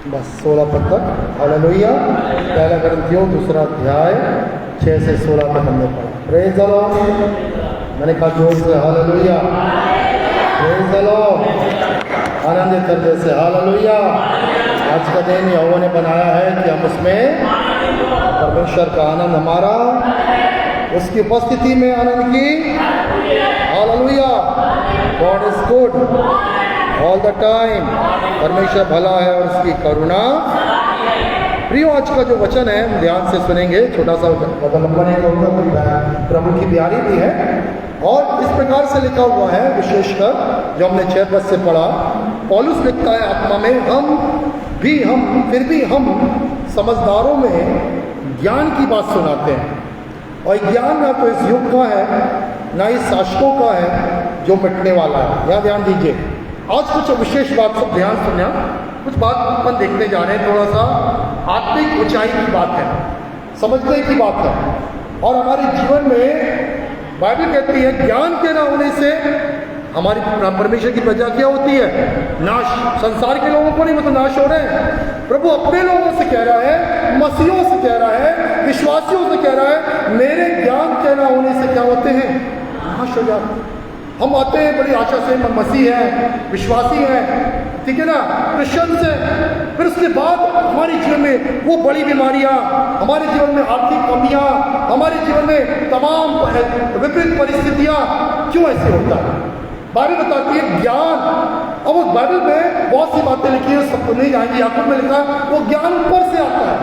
बस 16 पद तक। हालेलुया। पहला कुरिन्थियों 2 अध्याय 6 से 16 तक हमने पढ़ा। Praise the Lord. मैंने कहा जोर से हालेलुया। Praise the Lord. आनंदित करने से हालेलुया। आज का दिन यहोवा ने बनाया है कि हम उसमें परमेश्वर का आनंद, हमारा उसकी उपस्थिति में आनंद की। Hallelujah. God is good all the time. परमेश्वर भला है और उसकी करुणा। प्रियो, आज का जो वचन है हम ध्यान से सुनेंगे। छोटा सा वचन प्रभु की प्यारी भी है और इस प्रकार से लिखा हुआ है, विशेषकर जो हमने 6 पद से पढ़ा। पौलुस लिखता है आत्मा में, फिर भी हम समझदारों में ज्ञान की बात सुनाते हैं। और ज्ञान ना तो इस युग का है ना ही शासकों का है जो मिटने वाला है। यहाँ ध्यान दीजिए, आज कुछ विशेष बात सब ध्यान सुनना। कुछ बात अपन देखने जा रहे हैं, थोड़ा सा आत्मिक ऊंचाई की बात है, समझने की बात है। और हमारे जीवन में बाइबल कहती है ज्ञान के ना होने से हमारी परमेश्वर की प्रजा क्या होती है? नाश। संसार के लोगों को नहीं, मतलब नाश हो रहे हैं। प्रभु अपने लोगों से कह रहा है, मसीहों से कह रहा है, विश्वासियों से कह रहा है, मेरे ज्ञान के ना होने से क्या होते हैं? नाश हो जाते हैं। हम आते हैं बड़ी आशा से, मसीह है, विश्वासी है, ठीक है ना, क्रिश्चियंस है। फिर उसके बाद हमारे जीवन में वो बड़ी बीमारियां, हमारे जीवन में आर्थिक कमियां, हमारे जीवन में तमाम विपरीत परिस्थितियां। क्यों ऐसे होता है? बाइबल बताती है ज्ञान। अब उस बाइबल में बहुत सी बातें लिखी है, सबको नहीं जाएंगे। याकूब में लिखा वो ज्ञान ऊपर से आता है,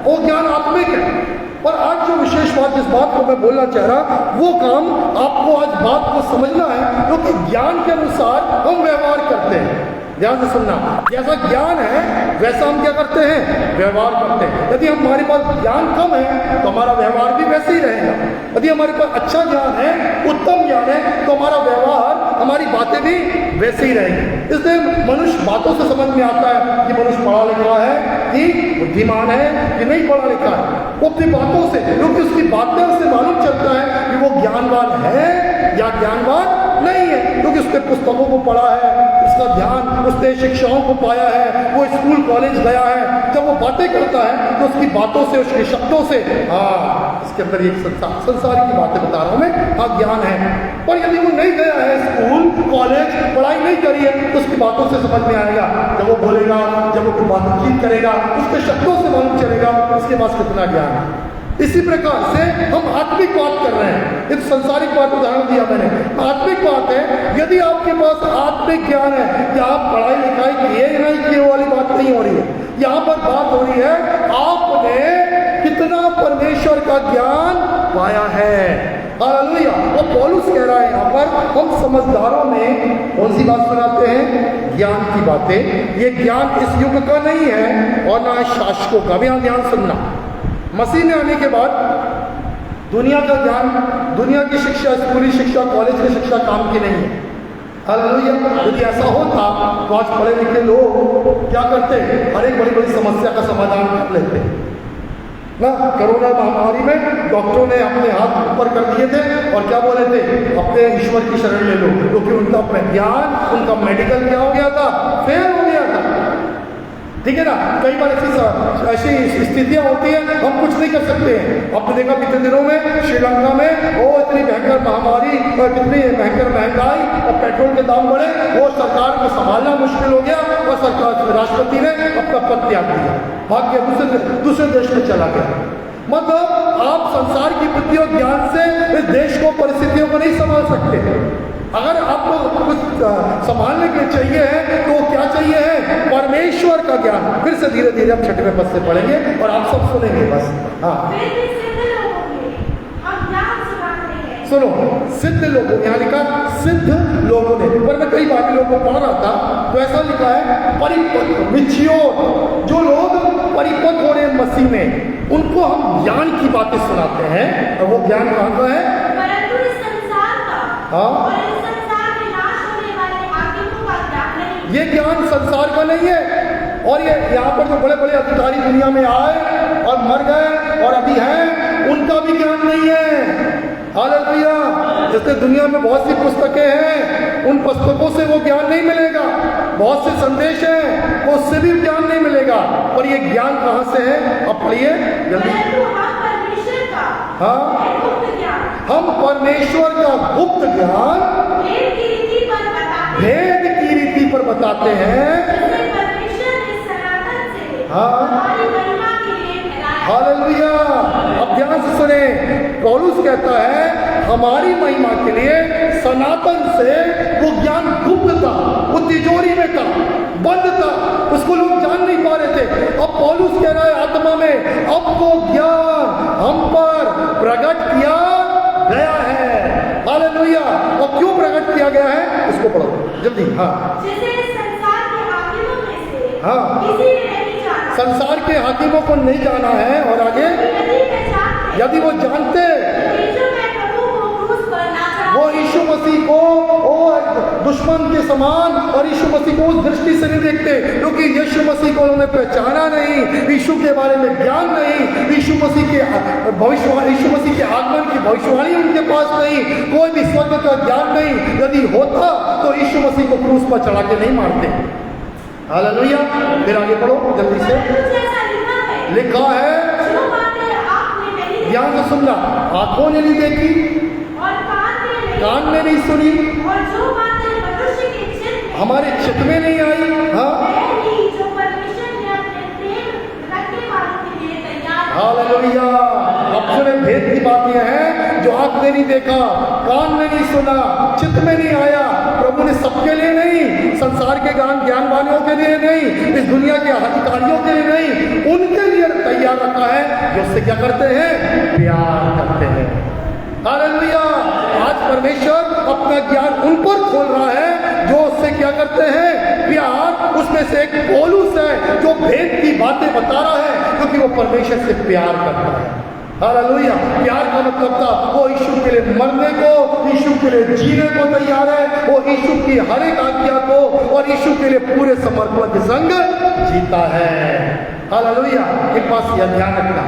वो ज्ञान आत्मिक है। पर आज जो विशेष बात, जिस बात को मैं बोलना चाह रहा, वो काम आपको आज बात को समझना है, क्योंकि ज्ञान के अनुसार हम व्यवहार करते हैं। ध्यान से सुनना, जैसा ज्ञान है वैसा हम क्या करते हैं? व्यवहार करते हैं। यदि हमारे पास ज्ञान कम है तो हमारा व्यवहार भी वैसे ही रहेगा। यदि हमारे पास अच्छा ज्ञान है, उत्तम ज्ञान है, तो हमारा व्यवहार, हमारी बातें भी वैसे ही रहेंगी। इसलिए मनुष्य बातों से समझ में आता है कि मनुष्य पढ़ा लिखा है कि बुद्धिमान है कि नहीं पढ़ा लिखा है। वो अपनी बातों से, क्योंकि उसकी बातों से मालूम चलता है कि वो ज्ञानवान है या ज्ञानवान नहीं है, क्योंकि उसने पुस्तकों को पढ़ा है, उसका ध्यान, उसने शिक्षाओं को पाया है, वो स्कूल कॉलेज गया है। जब वो बातें करता है तो उसकी बातों से, उसके शब्दों से, हाँ, इसके अंदर ये संसार की बातें बता रहा हूं मैं, हाँ ज्ञान है। पर यदि वो नहीं गया है स्कूल कॉलेज, पढ़ाई नहीं करी है, तो उसकी बातों से समझ में आएगा। जब वो बोलेगा, जब वो बातचीत करेगा, उसके शब्दों से मालूम चलेगा उसके पास कितना ज्ञान है। इसी प्रकार से हम आत्मिक बात कर रहे हैं। एक संसारिक बात उदाहरण दिया मैंने, आत्मिक बात है। यदि आपके पास आत्मिक ज्ञान है कि आप पढ़ाई लिखाई किए या नहीं किए वाली बात नहीं हो रही है। यहाँ पर बात हो रही है आपने कितना परमेश्वर का ज्ञान पाया है। हालेलुया। और पौलुस कह रहा है यहाँ पर, हम समझदारों में कौन सी बात सुनाते हैं? ज्ञान की बातें। ये ज्ञान इस युग का नहीं है और ना शासकों का भी। यहाँ ध्यान सुनना, मसीह में आने के बाद दुनिया का ज्ञान, दुनिया की शिक्षा, स्कूली शिक्षा, कॉलेज की शिक्षा काम की नहीं है। हालेलुया। यदि ऐसा होता तो आज पढ़े लिखे लोग क्या करते? हर एक बड़ी बड़ी समस्या का समाधान कर लेते ना। कोरोना महामारी में डॉक्टरों ने अपने हाथ ऊपर कर दिए थे और क्या बोले थे? अपने ईश्वर की शरण ले लो, क्योंकि उनका ज्ञान, उनका मेडिकल क्या हो गया था? फेल हो गया था। ठीक है ना। कई बार ऐसी स्थितियां होती हैं, हम कुछ नहीं कर सकते हैं। आपने देखा पिछले दिनों में श्रीलंका में इतनी भयंकर महामारी और कितनी भयंकर महंगाई और पेट्रोल के दाम बढ़े, वो सरकार को संभालना मुश्किल हो गया और सरकार, राष्ट्रपति ने अपना पद त्याग दिया, भाग के दूसरे देश में चला गया। मतलब आप संसार की बुद्धि और ज्ञान से इस देश को, परिस्थितियों को नहीं संभाल सकते। अगर आपको कुछ संभालने के चाहिए है तो क्या चाहिए है? परमेश्वर का ज्ञान। फिर से धीरे धीरे हम 6वें पद से पढ़ेंगे और आप सब सुनेंगे बस। हाँ सुनो, सिद्ध लोगों, यहाँ लिखा सिद्ध लोगों ने। पर मैं कई बार लोगों को पढ़ रहा था तो ऐसा लिखा है परिपक्व, मिच्योर। जो लोग परिपक्व हो रहे हैं मसीह में, उनको हम ज्ञान की बातें सुनाते हैं। और वो ज्ञान कहाँ का है? हाँ, ये ज्ञान संसार का नहीं है। और ये यहाँ पर जो बड़े बड़े अधिकारी दुनिया में आए और मर गए और अभी हैं, उनका भी ज्ञान नहीं है। हालेलुया। जैसे दुनिया में बहुत सी पुस्तकें हैं, उन पुस्तकों से वो ज्ञान नहीं मिलेगा। बहुत से संदेश हैं, उससे भी ज्ञान नहीं मिलेगा। और ये ज्ञान कहाँ से है? अब पढ़िए जल्दी। हाँ, हम परमेश्वर का गुप्त ज्ञान भेद की रीति पर बताते हैं। हाँ, हालेलुया। अब ध्यान से सुने, पौलुस कहता है हमारी महिमा के लिए सनातन से वो ज्ञान गुप्त था, वो तिजोरी में था, बंद था, उसको लोग जान नहीं पा रहे थे। अब पौलुस कह रहा है आत्मा में, अब वो ज्ञान हम पर प्रकट किया गया है। हालेलुया। और क्यों प्रकट किया गया है उसको पढ़ो जल्दी। हाँ, संसार के हाकिमों को नहीं जाना है। और आगे, यदि वो जानते वो यीशु मसीह को दुश्मन के समान और यीशु मसीह को उस दृष्टि से नहीं देखते, क्योंकि यीशु मसीह को उन्होंने पहचाना नहीं, यीशु के बारे में ज्ञान नहीं, यीशु मसीह के भविष्यवाणी, यीशु मसीह के आगमन की भविष्यवाणी उनके पास नहीं, कोई भी स्वर्ग का ज्ञान नहीं। यदि होता तो यीशु मसीह को क्रूस पर चढ़ा के नहीं मारते। हालेलुया। फिर आगे पढ़ो जल्दी से। लिखा है, ध्यान से सुनना, आंखों ने नहीं देखी, कान ने नहीं सुनी, हमारे चित्त में नहीं आई। हाँ, हालेलुया। अब सुने, भेद की बात यह है जो आंख ने नहीं देखा, कान ने नहीं सुना, चित्त में नहीं आया, प्रभु ने सबके लिए नहीं, संसार के ज्ञानवानियों के लिए नहीं, इस दुनिया के अधिकारियों के लिए नहीं, उनके लिए तैयार रखा है जो उससे क्या करते हैं? प्यार करते हैं। हालेलुया। आज परमेश्वर अपना ज्ञान उन पर खोल रहा है जो उससे क्या करते हैं? प्यार। उसमें से एक पौलुस है जो भेद की बातें बता रहा है, क्योंकि वो परमेश्वर से प्यार करता है। हालेलुया। प्यार का मतलब था वो यीशु के लिए मरने को, यीशु के लिए जीने को तैयार है, वो यीशु की हर एक आज्ञा को और यीशु के लिए पूरे समर्पण के संग जीता है। हालेलुया। एक बात यह ध्यान रखना,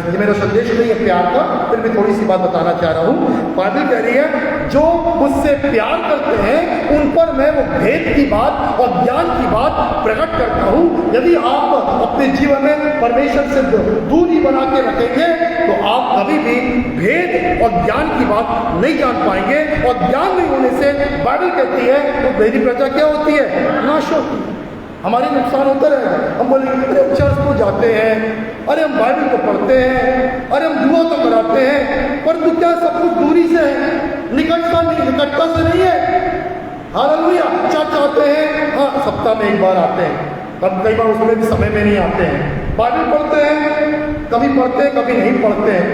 ये मेरा संदेश नहीं है प्यार का, फिर भी थोड़ी सी बात बताना चाह रहा हूँ। बाइबल कह रही है जो मुझसे प्यार करते हैं उन पर मैं वो भेद की बात और ज्ञान की बात प्रकट करता हूँ। यदि आप अपने जीवन में परमेश्वर से दूरी बना के रखेंगे तो आप कभी भी भेद और ज्ञान की बात नहीं जान पाएंगे। और ज्ञान नहीं होने से बाइबल कहती है तो मेरी प्रजा क्या होती है? नाश होती है। हमारे नुकसान होता रहेगा। हम बोलेंगे अरे हम चर्च को जाते हैं, अरे हम बाइबल को पढ़ते हैं, अरे हम दुआ तो कराते हैं, परंतु क्या सब कुछ दूरी से है, निकटता से नहीं है। हालेलुया। चर्च आते हैं, हाँ सप्ताह में एक बार आते हैं, पर कई बार उसमें भी समय में नहीं आते हैं। बाइबल पढ़ते हैं, कभी पढ़ते हैं कभी नहीं पढ़ते हैं।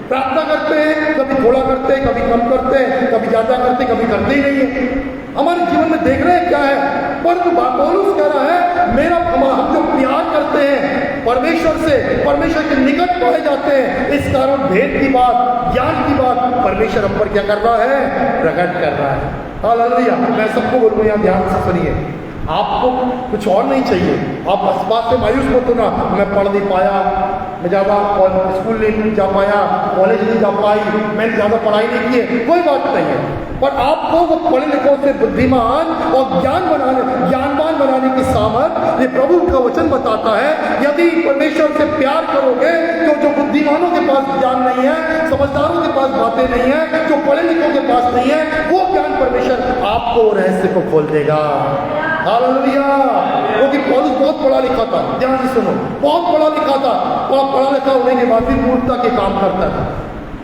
प्रार्थना करते हैं, कभी थोड़ा करते हैं कभी कम करते हैं, कभी ज़्यादा करते हैं कभी करते ही नहीं है। हमारे जीवन में देख रहे हैं क्या है? परंतु पौलुस कह रहा है हम जो प्यार करते हैं परमेश्वर से, परमेश्वर के निकट पाए जाते हैं, इस कारण भेद की बात, ज्ञान की बात परमेश्वर हम पर क्या कर रहा है? प्रकट कर रहा है। हालेलुया। मैं सबको बोलूँ, यहाँ ध्यान से सुनिए, आपको कुछ और नहीं चाहिए। आप इस बात से मायूस मत होना, मैं पढ़ नहीं पाया, मैं ज़्यादा स्कूल नहीं जा पाया, कॉलेज नहीं जा पाई, मैंने ज़्यादा पढ़ाई नहीं की है, कोई बात नहीं है। पर आपको वो पढ़े लिखों से बुद्धिमान और ज्ञानवान बनाने की सामर्थ ये प्रभु का वचन बताता है। यदि परमेश्वर से प्यार करोगे तो जो बुद्धिमानों के पास ज्ञान नहीं है, समझदारों के पास बातें नहीं है, जो पढ़े लिखों के पास नहीं है, वो ज्ञान परमेश्वर आपको रहस्य को खोल देगा। हालेलुया। क्योंकि पौलुस बहुत पढ़ा लिखा था, ध्यान से सुनो, बहुत पढ़ा लिखा था, पढ़ा लिखा होने के बाद भी मूर्खता के काम करता था।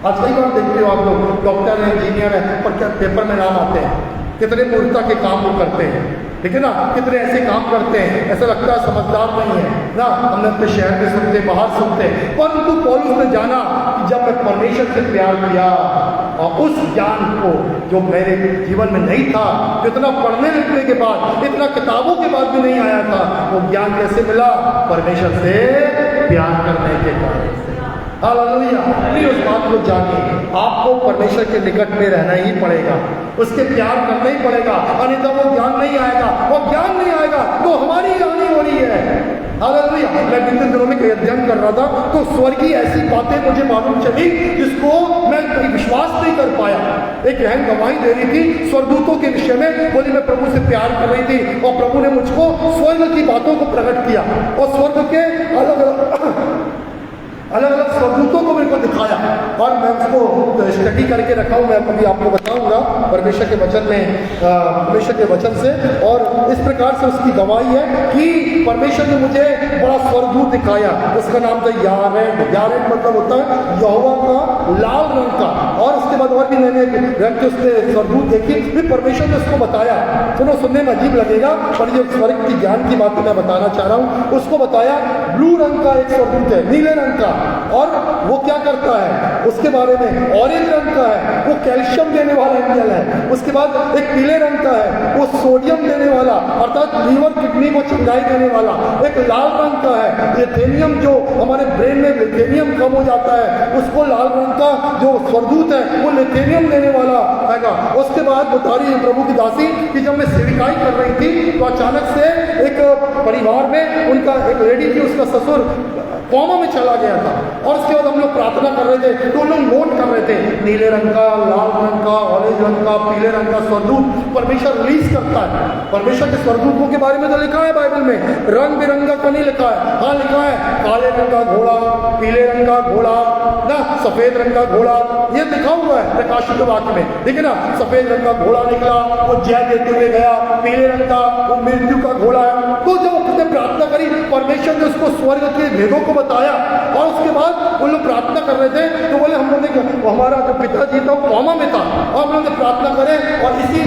आज कई बार देखते हो आप लोग, डॉक्टर है, इंजीनियर है, पर क्या पेपर में नाम आते हैं, कितने मूर्खता के काम वो करते हैं, ठीक है ना, कितने ऐसे काम करते हैं, ऐसा लगता है समझदार नहीं है ना। हमने अपने शहर में सुनते, बाहर सुनते, परंतु पौलुस ने जाना कि जब मैं परमेश्वर से प्यार किया और उस ज्ञान को जो मेरे जीवन में नहीं था, जो इतना पढ़ने लिखने के बाद, इतना किताबों के बाद भी नहीं आया था, वो ज्ञान कैसे मिला? परमेश्वर से प्यार करने के कारण। हालेलुया। प्लीज उस बात को जानिए, आपको परमेश्वर के निकट में रहना ही पड़ेगा, उसके प्यार करना ही पड़ेगा, अन्यथा वो ज्ञान नहीं आएगा। वो ज्ञान नहीं आएगा तो हमारी हानि हो रही है। हालेलुया। मैं बीते दिनों में कई अध्ययन कर रहा था, तो स्वर्गीय ऐसी बातें मुझे मालूम चली जिसको मैं कहीं विश्वास नहीं कर पाया। एक बहन गवाही दे रही थी स्वर्गदूतों के विषय में, बोली मैं प्रभु से प्यार कर रही थी और प्रभु ने मुझको स्वर्ग की बातों को प्रकट किया और स्वर्ग के अलग अलग स्वर्गदूतों को मेरे को दिखाया और मैं उसको स्टडी करके रखा हूँ। मैं कभी आपको बताऊंगा परमेश्वर के वचन में, परमेश्वर के वचन से। और इस प्रकार से उसकी गवाही है कि परमेश्वर ने मुझे बड़ा स्वर्गदूत दिखाया, उसका नाम था यारेड। यारेड मतलब होता है यहोवा का लाल रंग का। और उसके बाद और भी मैंने रंग के उसने स्वर्गदूत देखी, फिर परमेश्वर ने उसको बताया। सुनो, सुनने में अजीब लगेगा पर ये स्वर्ग की ज्ञान की बात मैं बताना चाह रहा हूँ। उसको बताया ब्लू रंग का एक स्वर्गदूत है, नीले रंग का, और वो क्या करता है उसके बारे में। ऑरेंज रंग का है, वो कैल्शियम देने वाला एंजल है। उसके बाद एक पीले रंग का है, वो सोडियम देने वाला अर्थात लीवर किडनी को चंगाई देने वाला। एक लाल रंग का है, लिथेनियम, जो हमारे ब्रेन में लिथेनियम कम हो जाता है उसको लाल रंग का जो स्वर्गदूत है वो लिथेनियम देने वाला है। उसके बाद बता रही है प्रभु की दासी कि जब मैं सेविकाई कर रही थी तो अचानक से एक परिवार में उनका एक लेडी थी, उसका ससुर कोमा में चला गया था। और उसके बाद हम लोग प्रार्थना कर रहे थे तो उन लोग नोट कर रहे थे नीले रंग का, लाल रंग का, ऑरेंज रंग का, पीले रंग का स्वर्गदूत परमेश्वर रिलीज करता है। परमेश्वर के स्वर्गदूतों के बारे में तो लिखा है बाइबल में, रंग बिरंगा का नहीं लिखा है। हाँ लिखा है काले रंग का घोड़ा, पीले रंग का घोड़ा ना, सफेद रंग का घोड़ा, ये लिखा हुआ है प्रकाशित वाक्य में, ठीक है ना। सफेद रंग का घोड़ा निकला, वो जय देते हुए गया। पीले रंग का वो मृत्यु का घोड़ा है। तो जब उसने प्रार्थना करी, परमेश्वर ने उसको स्वर्ग के भेदों को बताया। और उसके बाद वो लोग प्रार्थना कर रहे थे तो बोले हम लोग ने, हमारा जो पिताजी था वो कोमा में था और हम लोग ने प्रार्थना करें और इसी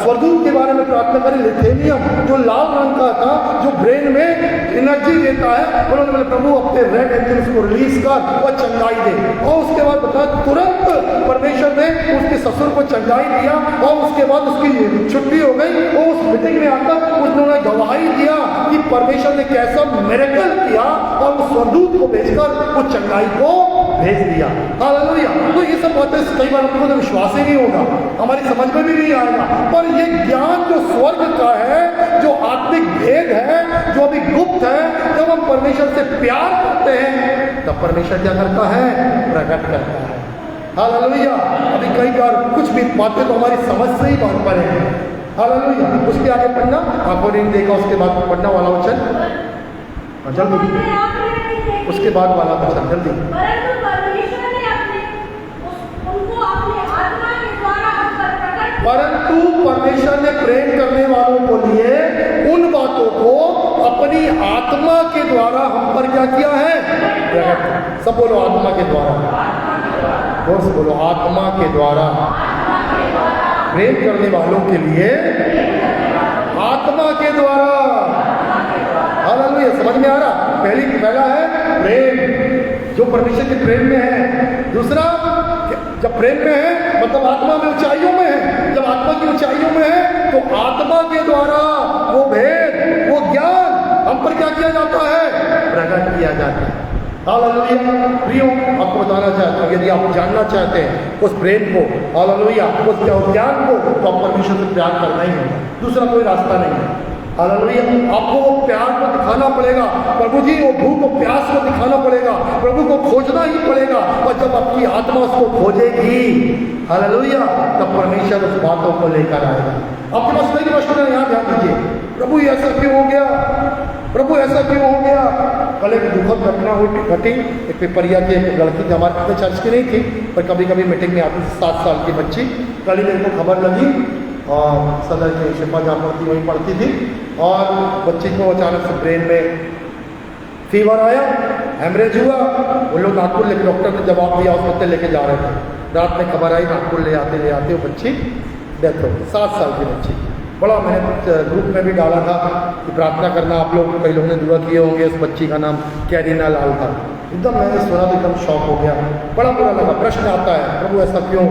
स्वर्गदूत के बारे में प्रार्थना करें, लिथेनियम जो लाल रंग का था, जो ब्रेन में एनर्जी देता है। उन्होंने बोले प्रभु अपने रेड एंजल्स को रिलीज कर और चंगाई दे। और उसके बाद बता तुरंत परमेश्वर ने उसके ससुर को चंगाई दिया और उसके बाद उसकी छुट्टी हो गई। और उस मीटिंग में आकर उन्होंने गवाही दिया कि परमेश्वर ने कैसा मिरेकल किया और उस स्वर्गदूत को भेजकर उस चंगाई को भेज दिया। हालेलुया। तो ये सब बातें कई बार हमको तो विश्वास ही नहीं होगा, हमारी समझ में भी नहीं आएगा। पर ये ज्ञान जो स्वर्ग का है, जो आत्मिक भेद है, जो अभी गुप्त है, जब हम परमेश्वर से प्यार करते हैं तब परमेश्वर क्या करता है, प्रकट करता है। हालेलुया। अभी कई बार कुछ भी बातें तो हमारी समझ से ही बात पर है। हालेलुया। उसके आगे पढ़ना, आपको नहीं देखा, उसके बाद पढ़ना वाला वचन जल्दी, उसके बाद वाला वचन जल्दी। परंतु परमेश्वर ने प्रेम करने वालों को लिए उन बातों को अपनी आत्मा के द्वारा हम पर क्या किया है, प्रकट। सब बोलो आत्मा के द्वारा, जोर से बोलो आत्मा के द्वारा। प्रेम करने वालों के लिए आत्मा के द्वारा। हालेलुया। समझ में आ रहा? पहला है प्रेम, जो परमेश्वर के प्रेम में है। दूसरा, जब प्रेम में है मतलब आत्मा में ऊंचाइयों में है। जब आत्मा की ऊंचाइयों में है तो आत्मा के द्वारा वो भेद, वो ज्ञान हम पर क्या किया जाता है, प्रकट किया जाता है। हालेलुया। प्रियो, आपको बताना चाहता हूँ, यदि आप जानना चाहते हैं उस प्रेम को, हालेलुया, उस ज्ञान को, तो आप परमेश्वर से प्यार करना ही होगा, दूसरा कोई रास्ता नहीं है। हालेलुया। आपको वो प्यार को दिखाना पड़ेगा, प्रभु जी वो भूख और प्यास को दिखाना पड़ेगा, प्रभु को खोजना ही पड़ेगा। और जब आपकी आत्मा उसको खोजेगी, हालेलुया, तब परमेश्वर उस बातों को लेकर आएगा। आपके पास कई प्रश्न है, यहाँ ध्यान दीजिए, प्रभु ऐसा क्यों हो गया, प्रभु ऐसा क्यों हो गया। कल एक दुखद घटना हुई घटी, एक पिपरिया की एक लड़की थी, हमारे अपने चर्च की नहीं थी पर कभी कभी मीटिंग में आती थी, 7 साल की बच्ची। कल ही मेरे को खबर लगी और सदर के शिफा जहाँ पढ़ती वहीं पढ़ती थी, और बच्ची को अचानक से ब्रेन में फीवर आया, हेमरेज हुआ। वो लोग नागपुर लेके, डॉक्टर ने जवाब दिया, हॉस्पिटल लेके जा रहे थे। रात में खबर आई, नागपुर ले आते वो बच्ची डेथ हो गई, 7 साल की बच्ची। बड़ा मैंने ग्रुप में भी डाला था कि प्रार्थना करना, आप लोग कई लोगों ने दुआ किए होंगे। उस बच्ची का नाम कैरिना लाल था। एकदम मैंने सुना तो एकदम शॉक हो गया, बड़ा बुरा लगा। प्रश्न आता है प्रभु ऐसा क्यों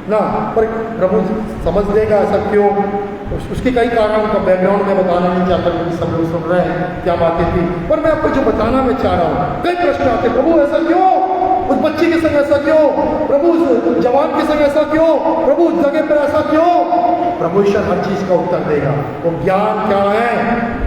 ना, पर प्रभु समझ देगा ऐसा क्यों। उसके कई कारण का बैकग्राउंड में बताना नहीं चाहता क्योंकि सब लोग सुन रहे हैं क्या बातें थी, पर मैं आपको जो बताना मैं चाह रहा हूँ, कई प्रश्न आते प्रभु ऐसा क्यों। उस बच्ची के संग ऐसा क्यों? प्रभु उस जवान के संग ऐसा क्यों? प्रभु उस जगह पर ऐसा क्यों? प्रभु ईश्वर हर चीज का उत्तर देगा। वो ज्ञान क्या है?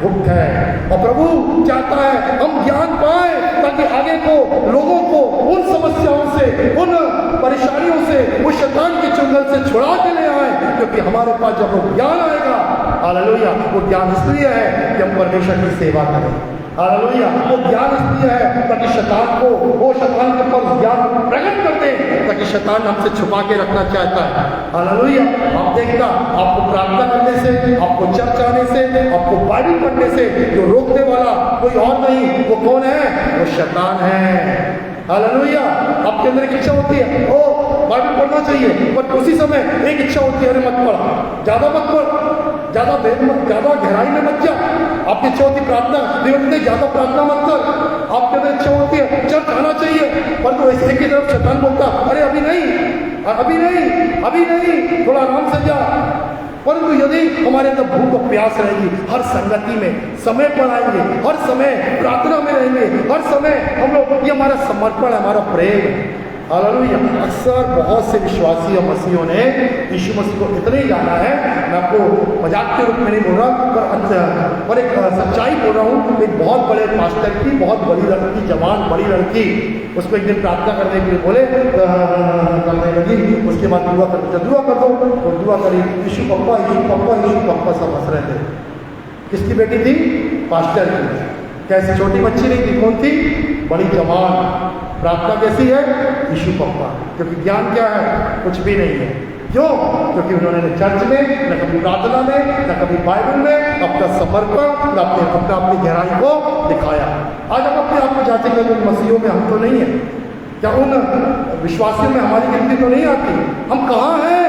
गुप्त है। और प्रभु चाहता है हम ज्ञान पाए ताकि आगे को लोगों को उन समस्याओं से, उन परेशानियों से, उस शैतान के चुंगल से छुड़ा के ले आए। क्योंकि हमारे पास जब वो ज्ञान आएगा, हालेलुया, वो ज्ञान इसलिए है कि हम परमेश्वर की सेवा करें। हालेलुया, वो ज्ञान इसलिए है ताकि शैतान को, वो शैतान के ऊपर ज्ञान प्रकट कर दे, ताकि शैतान हमसे छुपा के रखना चाहता है। हालेलुया, आप देखना, आपको प्रार्थना करने से, आपको चर्च आने से, आपको बाइबल पढ़ने से जो रोकने वाला कोई और नहीं, वो कौन है? वो शैतान है। हालेलुया, आपके अंदर एक इच्छा होती है, ओ बाइबल पढ़ना चाहिए, पर उसी समय एक इच्छा होती है, अरे मत पढ़, ज्यादा मत पढ़, ज्यादा गहराई में मत जा। आपकी इच्छा होती है प्रार्थना, देवते ज्यादा प्रार्थना मत कर। आपके अंदर इच्छा होती है चर्च आना चाहिए, पर तो ऐसे की तरफ शैतान बोलता, अरे अभी नहीं, अभी नहीं, अभी नहीं, थोड़ा आराम से जा। परंतु यदि हमारे अंदर भूख और प्यास रहेगी, हर संगति में समय पर आएंगे, हर समय प्रार्थना में रहेंगे, हर समय हम लोग, ये हमारा समर्पण है, हमारा प्रेम है। हालेलुया, अक्सर बहुत से विश्वासी और मसीहों ने यीशु मसीह को इतने जाना है, मैं आपको मजाक के रूप में नहीं बोल रहा, पर एक सच्चाई बोल रहा हूँ। एक बहुत बड़े मास्टर की बहुत बड़ी लड़की, जवान बड़ी लड़की, उसको एक दिन प्रार्थना करने के लिए बोले, करने लगी। उसके बाद दुआ कर दो, और दुआ करी, यीशु पप्पा, यीशु पप्पा, यीशु पप्पा, सब हंस रहे थे। किसकी बेटी थी? पास्टर की। कैसी छोटी बच्ची नहीं थी, कौन थी? बड़ी जवान। प्रार्थना कैसी है? यीशु पप्पा। क्योंकि ज्ञान क्या है? कुछ भी नहीं है। क्यों? क्योंकि उन्होंने न चर्च में, न कभी प्रार्थना में, न कभी बाइबल में अपना समर्पण, न अपनी गहराई को दिखाया। आज हम अपने आप को जाते हैं, उन मसीहों में हम तो नहीं है क्या? उन विश्वासियों में हमारी गिनती तो नहीं आती? हम कहाँ हैं?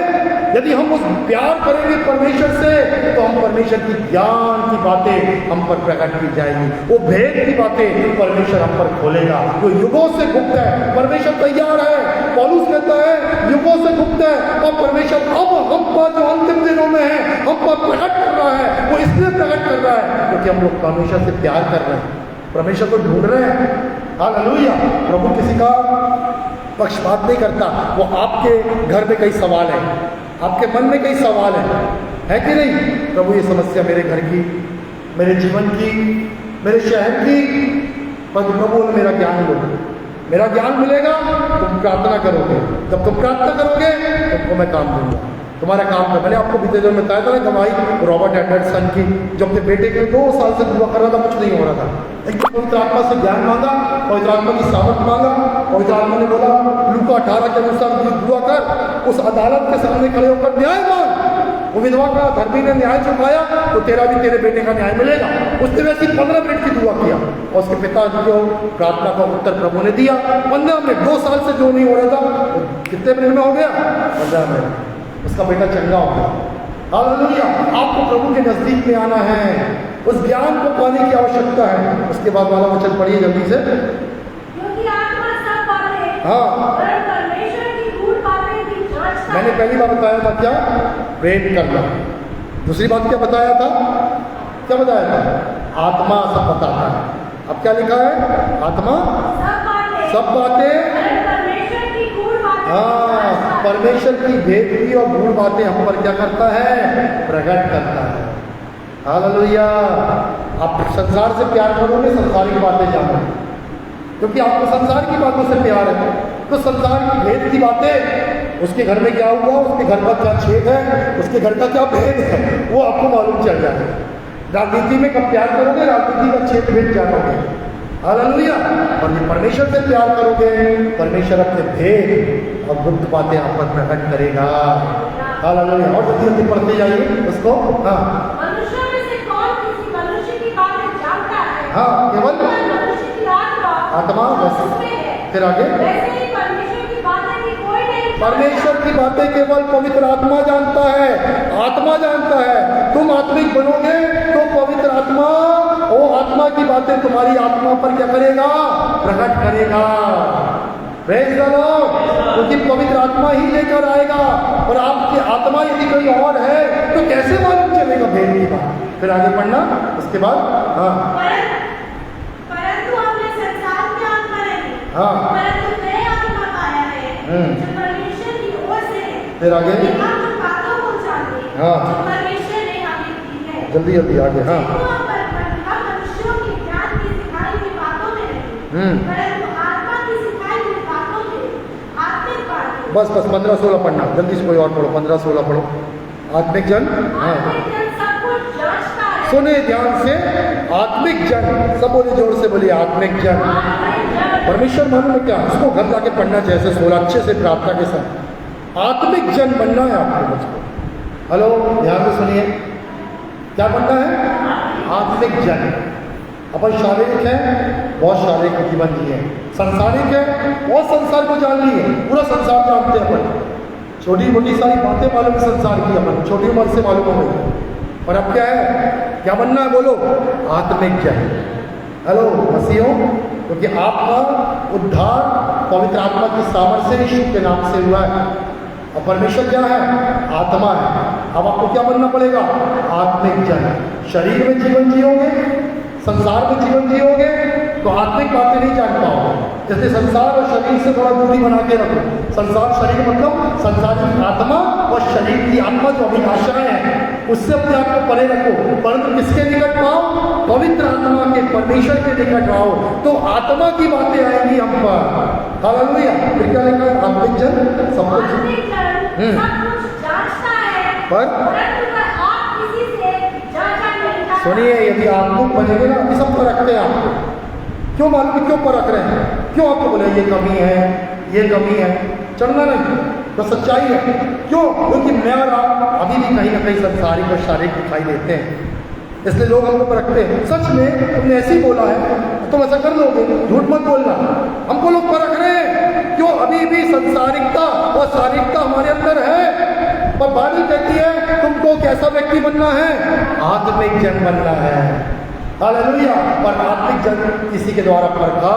यदि हम उस प्यार करेंगे परमेश्वर से, तो हम परमेश्वर की ज्ञान की बातें हम पर प्रकट की जाएगी। वो भेद की बातें परमेश्वर हम पर खोलेगा, जो युगों से गुप्त है। परमेश्वर तैयार है। पौलुस कहता है युगों से गुप्त है, और परमेश्वर अब हम पर जो अंतिम दिनों में है, हम पर प्रकट कर रहा है। वो इसलिए प्रकट कर रहा है क्योंकि हम लोग परमेश्वर से प्यार कर रहे हैं, परमेश्वर को ढूंढ रहे हैं। हालेलुया, प्रभु किसी का पक्षपात नहीं करता। वो आपके घर में कई सवाल है, आपके मन में कई सवाल है कि नहीं? प्रभु ये समस्या मेरे घर की, मेरे जीवन की, मेरे शहर की, पर प्रभु मेरा ज्ञान लो। मेरा ज्ञान मिलेगा, तुम प्रार्थना करोगे। जब तुम प्रार्थना करोगे तुमको मैं काम दूंगा, तुम्हारा काम कर। मैंने आपको बीते दिन में बताया था ना गवाही रॉबर्ट एंडरसन की, जो अपने बेटे के 2 साल से दुआ कर रहा था, कुछ नहीं हो रहा था। एक पवित्र आत्मा से ज्ञान मांगा, पवित्र आत्मा की सामर्थ मांगा। पवित्र आत्मा ने बोला लूका 18 के अनुसार दुआ कर, उस अदालत के सामने खड़े होकर न्याय मांग। वो विधवा का धर्मी ने न्याय चुकाया, तो तेरा भी तेरे बेटे का न्याय मिलेगा। उसने वैसी 15 मिनट की दुआ किया, और उसके पिताजी को प्रार्थना का उत्तर प्रभु ने दिया। 15 मिनट, 2 साल से जो नहीं हो रहा था, कितने मिनट में हो गया? 15 मिनट। उसका बेटा चंगा हो गया। हालेलुया, आपको प्रभु के नजदीक में आना है, उस ज्ञान को पाने की आवश्यकता है। उसके बाद वाला वचन पढ़िए जल्दी से। क्योंकि आत्मा सब बातें, हाँ, परमेश्वर की गूढ़ बातें की जांचता है। मैंने पहली बार बताया था क्या? प्रेम करना। दूसरी बात क्या बताया था? क्या बताया था? आत्मा सब बताता है। अब क्या लिखा है? आत्मा सब बातें, परमेश्वर की गूढ़ बातें। हाँ, परमेश्वर की भेद की और गूढ़ बातें हम पर क्या करता है? प्रकट करता है। हालेलुया, आप संसार से प्यार करोगे, संसारिक बातें जानो, क्योंकि आपको संसार की बातों से प्यार है। तो संसार की भेद की बातें, उसके घर में क्या हुआ, उसके घर का क्या छेद है, उसके घर का क्या भेद है, वो आपको मालूम चल जाएगा। राजनीति में कब प्यार करोगे, राजनीति का छेद भेद जानोगे। हालेलुया, और ये परमेश्वर से प्यार करोगे, परमेश्वर अपने भेद और गुप्त बातें आप पर प्रकट करेगा। हालेलुया, और जल्दी जल्दी पढ़ते जाइए उसको। हाँ, मनुष्यों में से कौन किसी मनुष्य की बातें जानता है? हाँ, केवल मनुष्य की आत्मा। फिर आगे, वैसे ही परमेश्वर की बातें भी कोई नहीं। परमेश्वर की बातें केवल पवित्र आत्मा जानता है, आत्मा जानता है। तुम आत्मिक बनोगे तो पवित्र आत्मा, वो आत्मा की बातें तुम्हारी आत्मा पर क्या करेगा? प्रकट करेगा। प्रेज़ द लॉर्ड, क्योंकि पवित्र आत्मा ही लेकर आएगा। और आपकी आत्मा यदि कोई और है तो कैसे मालूम चलेगा भेद की बात? फिर आगे पढ़ना, उसके बाद। हाँ, परंतु हमने संसार की आत्मा नहीं, हाँ, परंतु नए आत्मा जो परमेश्वर की ओर से है। फिर आगे कि हम उन बातों को जाने हाँ। जो परमेश्वर ने हमें दी है। जल्दी जल्दी आगे। हाँ जिनको हम मनुष्यों के ज्ञान की सिखाई हुई बातों में नहीं, परंतु आत्मा की सिखाई हुई बातों में आत्मिक बातें। बस 15-16 पढ़ना जल्दी से, कोई और पढ़ो, 15-16 पढ़ो। आत्मिक जन, हाँ आत्मिक जन सब कुछ जांचता है। सुने ध्यान से, आत्मिक जन, सब बोले जोर से बोलिए आत्मिक जन। आत्मिक जन परमेश्वर मालूम है क्या, इसको घर जाके पढ़ना चाहिए ऐसे 16 अच्छे से प्रार्थना के साथ। आत्मिक जन बनना है आपको, मुझको। हेलो, ध्यान से सुनिए, क्या बनना है? आत्मिक जन। अपन शारीरिक है, बहुत शारीरिक जीवन जिए। संसारिक है, बहुत संसार को जान लिए, पूरा संसार जानते हैं अपन, छोटी मोटी सारी बातें मालूम है संसार की, अपन छोटी उम्र से मालूम हो गई। पर अब क्या है, क्या बनना है बोलो? आत्मिक जन। हेलो मसीहों, क्योंकि आपका उद्धार पवित्र आत्मा की सामर्थ्य से यीशु के नाम से हुआ है, और परमेश्वर क्या है? आत्मा है। अब आपको क्या बनना पड़ेगा? आत्मिक जन। शरीर में जीवन जियोगे, संसार में जीवन जियोगे, तो आत्मिक बातें नहीं जान पाओगे। जैसे संसार और शरीर से थोड़ा दूरी बना के रखो। संसार शरीर मतलब संसार की आत्मा और शरीर की आत्मा जो अभिलाषाएं हैं, उससे अपने आप को परे रखो। परंतु किसके निकट पाओ? पवित्र आत्मा के, परमेश्वर के निकट आओ, तो आत्मा की बातें आएंगी हम पर। हालेलुया। फिर क्या लिखा है? आत्मिक जन सब कुछ आत्मिक जन सब कुछ जांचता है, परंतु वह आप किसी से जांचा नहीं करता। सुनिए, यदि आत्मिक बनेंगे ना, अभी सब परखते हैं आपको। क्यों मालूम, क्यों परख रहे हैं? क्यों आपको बोले ये कमी है, ये कमी है? चढ़ना नहीं, तो सच्चाई है। क्यों? क्योंकि मैं और आप अभी भी कहीं ना कहीं संसारिक और शारीरिक दिखाई देते हैं, इसलिए लोग हमको परखते हैं। सच में तुमने ऐसे ही बोला है, तुम ऐसा कर लोगे, झूठ मत बोलना। हमको लोग परख रहे हैं, क्यों? अभी भी संसारिकता और शारीरिकता हमारे अंदर है। पर बाइबल कहती है तुमको कैसा व्यक्ति बनना है? आत्मिक जन बनना है। हालेलुया। पर आत्मिक जन किसी के द्वारा परखा,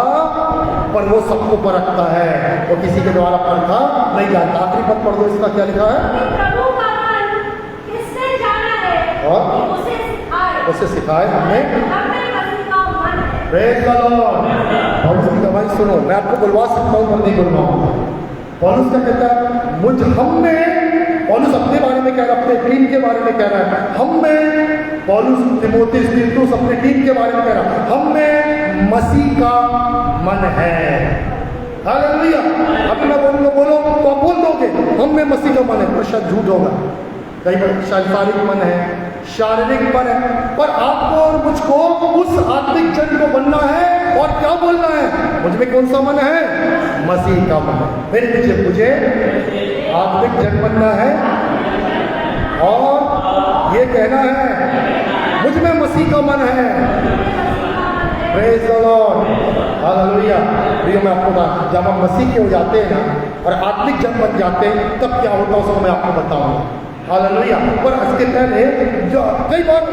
पर वो सबको परखता है, वो किसी के द्वारा परखा नहीं जानता। आखिरी पद पढ़ दो, इसका क्या लिखा है? प्रभु का मन किसने जाना है और कि उसे सिखाए। उसे सिखाए हमने। हमने मसीह का मन है। Praise the Lord. पौलुस की दवाई सुनो, मैं आपको बुलवा सकता हूँ पर नहीं बुलवाऊंगा। पौलुस क्या कहता है? मुझ हम में, पौलुस अपने बारे में कह रहा है, अपने टीम के बारे में कह रहा है। हम में, पौलुस तीमुथियुस तीतुस अपने टीम के बारे में कह रहा है, हम में मसीह का मन है। हालेलुया। अभी मैं बोलूँगा, बोलो तो आप बोल दोगे हम में मसीह का मन है, पर शायद झूठ होगा। कई बार शारीरिक मन है, शारीरिक मन है, पर आपको और मुझको उस आत्मिक जन को बनना है। और क्या बोलना है? मुझ में कौन सा मन है? मसीह का मन। मेरे पीछे मुझे आत्मिक जन बनना है, और ये कहना है मुझ में मसीह का मन है। Praise the Lord. हालेलुया। प्रिय, मैं आपको बात, जब हम मसीह के हो जाते हैं ना और आत्मिक जन बन जाते हैं, तब क्या होता है उसको मैं आपको बताऊंगा। हालेलुया। पर इसके पहले जो कई बार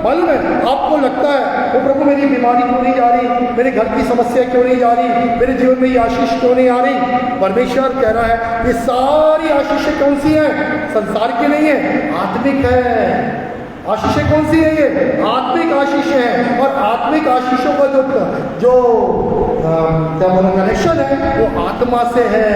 मालूम है आपको लगता है वो प्रभु मेरी बीमारी क्यों नहीं जा रही, मेरे घर की समस्या क्यों नहीं जा रही, मेरे जीवन में ये आशीष क्यों नहीं आ रही? परमेश्वर कह रहा है ये सारी आशीषें कौन सी हैं? संसार की नहीं है, आत्मिक है। आशीषें कौन सी है? ये आत्मिक आशीषें हैं। और आत्मिक आशीषों का जो क्या बोला कनेक्शन है, वो आत्मा से है।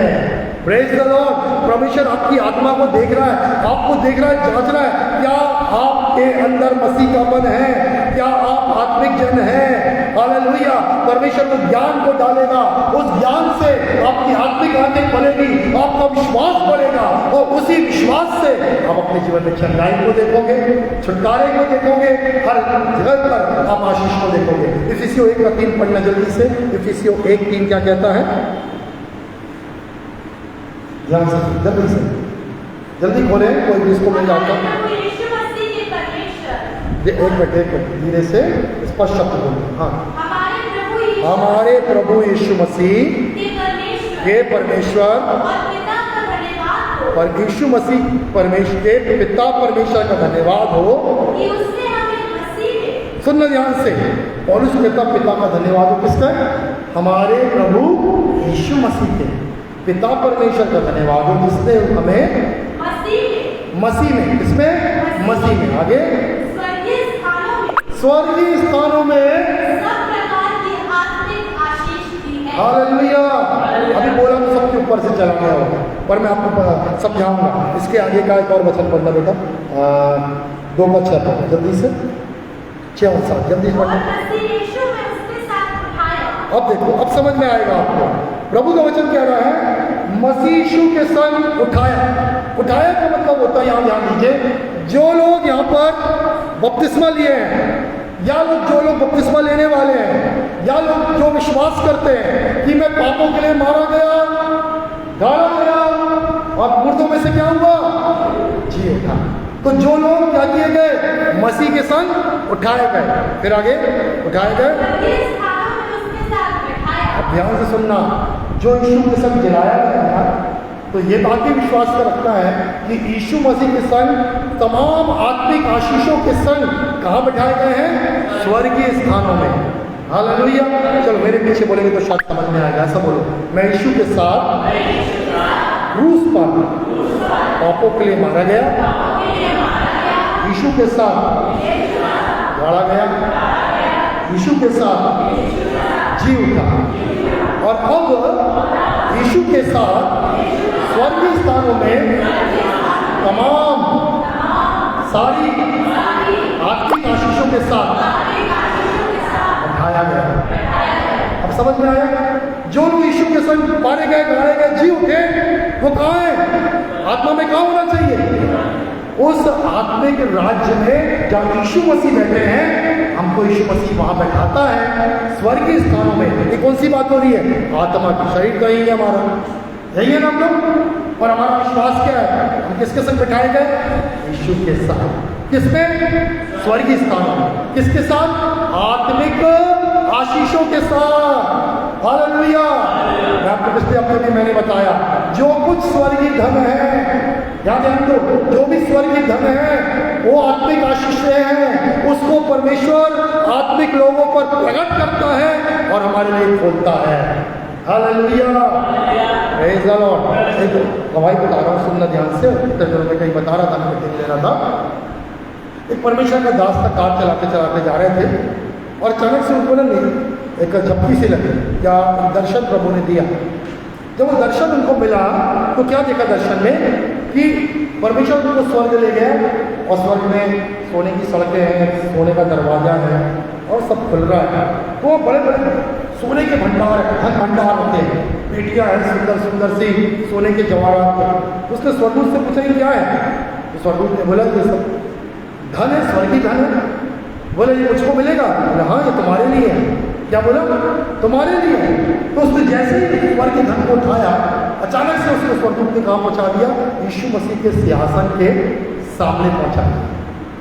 Praise the Lord. परमेश्वर आपकी आत्मा को देख रहा है, आपको देख रहा है, जांच रहा है, क्या आपके अंदर मसीह का मन है? क्या आप आत्मिक जन हैं? हालेलुया। परमेश्वर को ज्ञान को डालेगा, उस ज्ञान से आपकी आत्मिक आंखें खुलेगी, आपका विश्वास बढ़ेगा, और उसी विश्वास से आप अपने जीवन में चंगाई को देखोगे, छुटकारे को देखोगे, हर जगह पर आप आशीष को देखोगे। इफिसियों 1:3 पढ़ना जल्दी से। इफिसियों 1:3 क्या कहता है? ध्यान से, जल्दी से, जल्दी खोले, कोई भी इसको मिल जाता। एक मिनट धीरे से स्पष्ट शब्द बोलो। हाँ, हमारे प्रभु यीशु मसीह के परमेश्वर पर यीशु मसीह परमेश्वर के पिता परमेश्वर का धन्यवाद हो। सुनना ध्यान से, पौलुस कहता पिता का धन्यवाद हो किसका? हमारे प्रभु यीशु मसीह के पिता परमेश्वर का धन्यवाद हो, जिसने हमें मसीह में, इसमें मसीह में, आगे स्वर्गीय स्थानों में सब प्रकार की आत्मिक आशीष दी है। हालेलुया। अभी बोला तो सब क्यों ऊपर से चला गया होगा, पर मैं आपको समझाऊंगा। इसके आगे का एक और वचन पढ़ना बेटा, 2:6 जल्दी से, 6-7 जल्दी से और पढ़ना। मसीह यीशु में उसके साथ उठाया। अब देखो, अब समझ में आएगा आपको। प्रभु का वचन कह रहा है मसीह यीशु के संग उठाया। उठाया का मतलब होता है, यहाँ ध्यान दीजिए, जो लोग यहाँ पर बपतिस्मा लिए हैं, या लोग जो लोग बपतिस्मा लेने वाले हैं, या लोग जो विश्वास करते हैं कि मैं पापों के लिए मारा गया, गाड़ा गया और मुर्दों में से क्या हुआ, जी उठा। तो जो लोग क्या किए गए, मसीह के संग उठाए गए। फिर आगे उठाए गए, स्वर्गीय स्थानों में उसके साथ बैठाया। अब ध्यान से सुनना, जो यीशु के संग जिलाया गया है, तो ये बात भी विश्वास कर रखना है कि यीशु मसीह के संग तमाम आत्मिक आशीषों के संग कहाँ बैठाए गए हैं, स्वर्गीय स्थानों में। हालेलुया। चलो मेरे पीछे बोलेंगे तो शायद समझ में आएगा। ऐसा बोलो, मैं यीशु के साथ क्रूस पर पापों के लिए मारा गया, यीशु के साथ गाड़ा गया, यीशु के साथ जी उठा, और अब यीशु के साथ स्वर्गीय स्थानों में तमाम सारी आत्मिक आशीषों के साथ उठाया गया। अब समझ में आया, जो लोग यीशु के संग मारे गए, गाड़े गए, जी उठे, वो कहाँ है, आत्मा में कहाँ होना चाहिए, उस आत्मिक राज्य में जहाँ यीशु मसीह बैठे हैं। हमको यीशु मसीह वहां बैठाता है स्वर्गीय स्थानों में। ये कौन सी बात हो रही है, आत्मा की। शरीर का ही है हमारा, यही है ना हम लोग। और हमारा विश्वास क्या है, हम किसके संग बैठाए गए, यीशु के साथ। किसमें, स्वर्गीय स्थानों में। किसके साथ, आत्मिक आशीषों के साथ। हालेलुया। मैं आपको पिछले हफ्ते भी मैंने बताया, जो कुछ स्वर्गीय धन है, ध्यान दो, जो भी स्वर्गीय धन है वो आत्मिक आशीषें हैं, उसको परमेश्वर आत्मिक लोगों पर प्रकट करता है और हमारे लिए खोलता है। Hallelujah, praise the Lord. एक गवाही बता रहा हूँ, सुनना ध्यान से। मैं कहीं बता रहा था, मैं देख ले रहा था, एक परमेश्वर का दास था, कार चलाते चलाते जा रहे थे और अचानक से उनको ना एक झपकी सी लगी, या दर्शन प्रभु ने दिया। जब वो दर्शन उनको मिला तो क्या देखा दर्शन में, कि परमेश्वर उनको स्वर्ग ले गया और स्वर्ग में सोने की सड़कें हैं, सोने का दरवाजा है और सब खुल रहा है। तो बड़े बड़े सोने के भंडार, धन भंडार होते हैं, पेटियां हैं सुंदर सुंदर सी सोने के जवाहरात। उसने स्वर्गदूत से पूछा ये क्या है, तो स्वर्गदूत ने बोला ये सब धन है, स्वर्गीय धन है। बोले ये मुझको मिलेगा, बोला हाँ ये तुम्हारे लिए है। क्या बोला, तुम्हारे लिए है। तो उसने जैसे ही स्वर्गीय धन को उठाया, अचानक से उसको स्वर्गदूत ने कहाँ पहुंचा दिया, यीशु मसीह के सिंहासन के सामने पहुंचा दिया।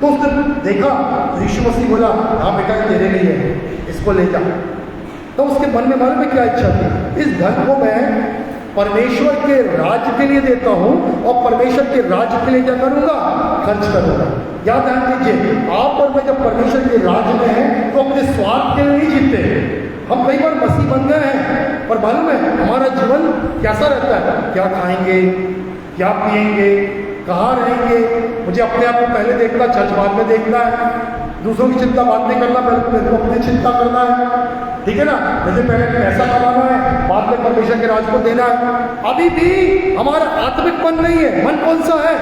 तो उसने देखा, तो यीशु मसीह बोला हाँ बेटा ये तेरे लिए है, इसको ले जा। तो उसके मन में मालूम है क्या इच्छा थी, इस धन को मैं परमेश्वर के राज्य के लिए देता हूँ और परमेश्वर के राज्य के लिए क्या करूँगा, खर्च करूँगा। याद ध्यान दीजिए, आप और मैं जब परमेश्वर के राज्य में हैं तो अपने स्वार्थ के लिए नहीं जीते। हम कई बार मसीह बन गए हैं, पर मालूम है हमारा जीवन कैसा रहता है, क्या खाएंगे, क्या पिएंगे, कहाँ रहेंगे। मुझे अपने आप को पहले देखना, चर्च बाद में देखना है, दूसरों की चिंता बाद में करना, पहले अपनी चिंता करना है, ठीक है ना। मुझे पहले पैसा कमाना है, बाद में परमेश्वर के राज को देना है। अभी भी हमारा आत्मिक मन नहीं है। मन कौन सा है,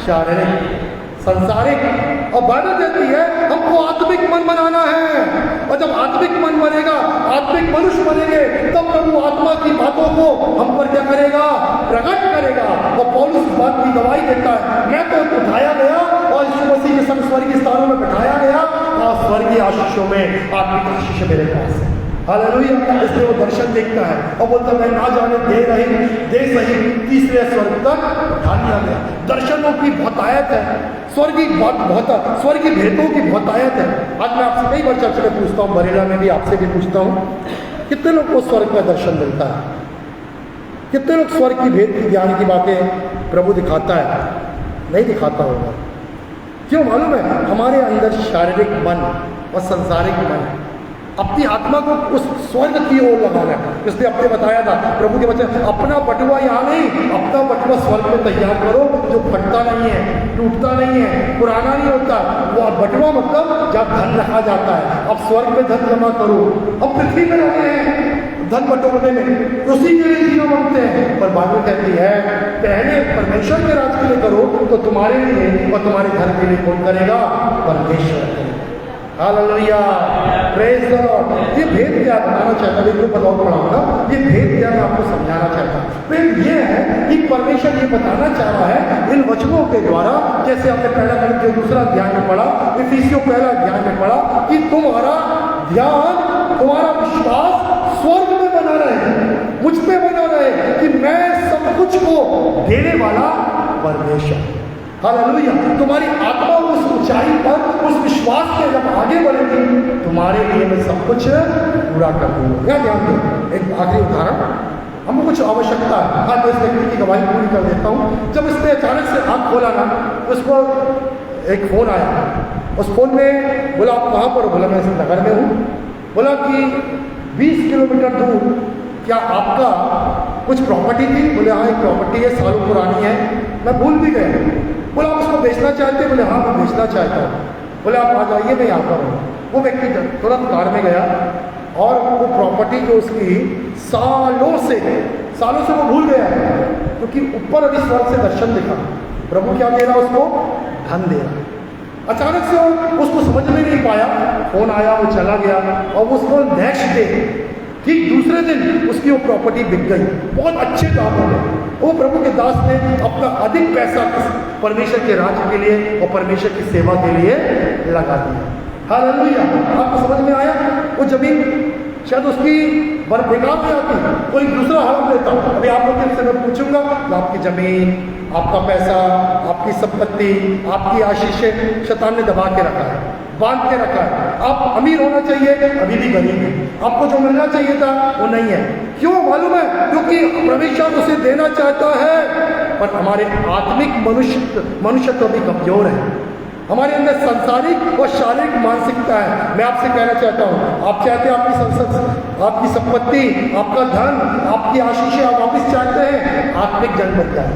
शारीरिक, संसारिक। और बाइबल कहती है हमको आत्मिक मन बनाना है, और जब आत्मिक मन बनेगा, आत्मिक मनुष्य बनेंगे, तब प्रभु आत्मा की बातों को हम पर क्या करेगा, प्रकट करेगा। और पौलुस बात की गवाही देता है, मैं तो उठाया गया और यीशु मसीह के संग स्वर्गीय स्थानों में बैठाया गया और स्वर्गीय आशीषों में आत्मिक आशीष मेरे पास है। हालेलुया। इसलिए वो दर्शन देखता है और बोलता मैं ना जाने दे सही तीसरे स्वर्ग तक उठा लिया गया। दर्शनों की बहुतायत है, स्वर्गीय भेदों की बहुतायत है। आज मैं आपसे कई बार चर्चा में पूछता हूँ, बरेला में भी आपसे भी पूछता हूँ, कितने लोग को स्वर्ग का दर्शन मिलता है, कितने लोग स्वर्ग की भेद की ज्ञान की बातें प्रभु दिखाता है, नहीं दिखाता होगा। क्यों मालूम है, हमारे अंदर शारीरिक मन और संसारिक मन है। अपनी आत्मा को उस स्वर्ग की ओर लगाना है। इसलिए आपने बताया था प्रभु के बच्चे, अपना बटुआ यहाँ नहीं, अपना बटुआ स्वर्ग में तैयार करो, जो फटता नहीं है, टूटता नहीं है, पुराना नहीं होता। वो बटुआ मतलब जहाँ धन रखा जाता है। अब स्वर्ग में धन जमा करो। अब पृथ्वी में रहे हैं, धन बटोरने में, उसी के लिए जीना मांगते हैं। पर बाइबल कहती है पहले परमेश्वर के राज के लिए करो तो तुम्हारे लिए और तुम्हारे घर के लिए कौन करेगा? परमेश्वर। Hallelujah, praise the Lord. ये भेद क्या बताना चाहता है, एक बताओ पढ़ाऊंगा, ये भेद क्या मैं आपको समझाना चाहता हूँ। भेद ये है कि परमेश्वर ये बताना चाह रहा है इन वचनों के द्वारा, जैसे आपने पहला जो दूसरा अध्याय में पढ़ा, इफिसियों पहला अध्याय में पढ़ा कि तुम्हारा ध्यान, तुम्हारा विश्वास स्वर्ग में बना रहे, मुझ पे बना रहे कि मैं सब कुछ को देने वाला परमेश्वर। हालेलुया, तुम्हारी आत्मा उस ऊंचाई पर, उस विश्वास में जब आगे बढ़ेगी, तुम्हारे लिए मैं सब कुछ पूरा कर दूंगा। क्या ध्यान दो, एक आखिरी उदाहरण, हमको कुछ आवश्यकता है, हाँ, तो इस व्यक्ति की गवाही पूरी कर देता हूँ। जब इसने अचानक से आँख खोला ना, उसको एक फ़ोन आया। उस फ़ोन में बोला आप कहाँ पर हो? बोला मैं इस नगर में हूँ। बोला कि 20 किलोमीटर दूर क्या आपका कुछ प्रॉपर्टी थी? बोले हाँ, एक प्रॉपर्टी है, सालों पुरानी है, मैं भूल भी गया। बोला आप उसको बेचना चाहते हैं? बोले हाँ, मैं बेचना चाहता हूँ। बोले आप आ जाइए, मैं यहाँ पर हूँ। वो व्यक्ति तुरंत कार में गया और वो प्रॉपर्टी जो उसकी सालों से वो भूल गया, क्योंकि ऊपर अभी स्वर्ग से दर्शन दिखा, प्रभु क्या दे रहा उसको? धन दे रहा। अचानक से उसको समझ में नहीं पाया, फोन आया, वो चला गया और उसको नेक्स्ट डे, ठीक दूसरे दिन उसकी वो प्रॉपर्टी बिक गई, बहुत अच्छे दाम हो गए। वो प्रभु के दास ने अपना अधिक पैसा परमेश्वर के राज्य के लिए और परमेश्वर की सेवा के लिए लगा दिया। हालेलुया, आपको समझ में आया? वो जमीन शायद उसकी बेकार में आती, कोई दूसरा हड़प लेता। अभी आप लोग से मैं पूछूंगा तो आपकी जमीन, आपका पैसा, आपकी संपत्ति, आपकी आशीषें शैतान ने दबा के रखा है, बांध के रखा है। आप अमीर होना चाहिए, अभी भी गरीब है। आपको जो मिलना चाहिए था वो नहीं है। क्यों मालूम है? क्योंकि परमेश्वर उसे देना चाहता है, पर हमारे आत्मिक मनुष्य तो अभी कमजोर है। हमारे अंदर सांसारिक और शारीरिक मानसिकता है। मैं आपसे कहना चाहता हूँ, आप चाहते हैं आपकी संपत्ति, आपका धन, आपकी आशीषें आप वापिस चाहते हैं, आत्मिक जन्म बन जाए।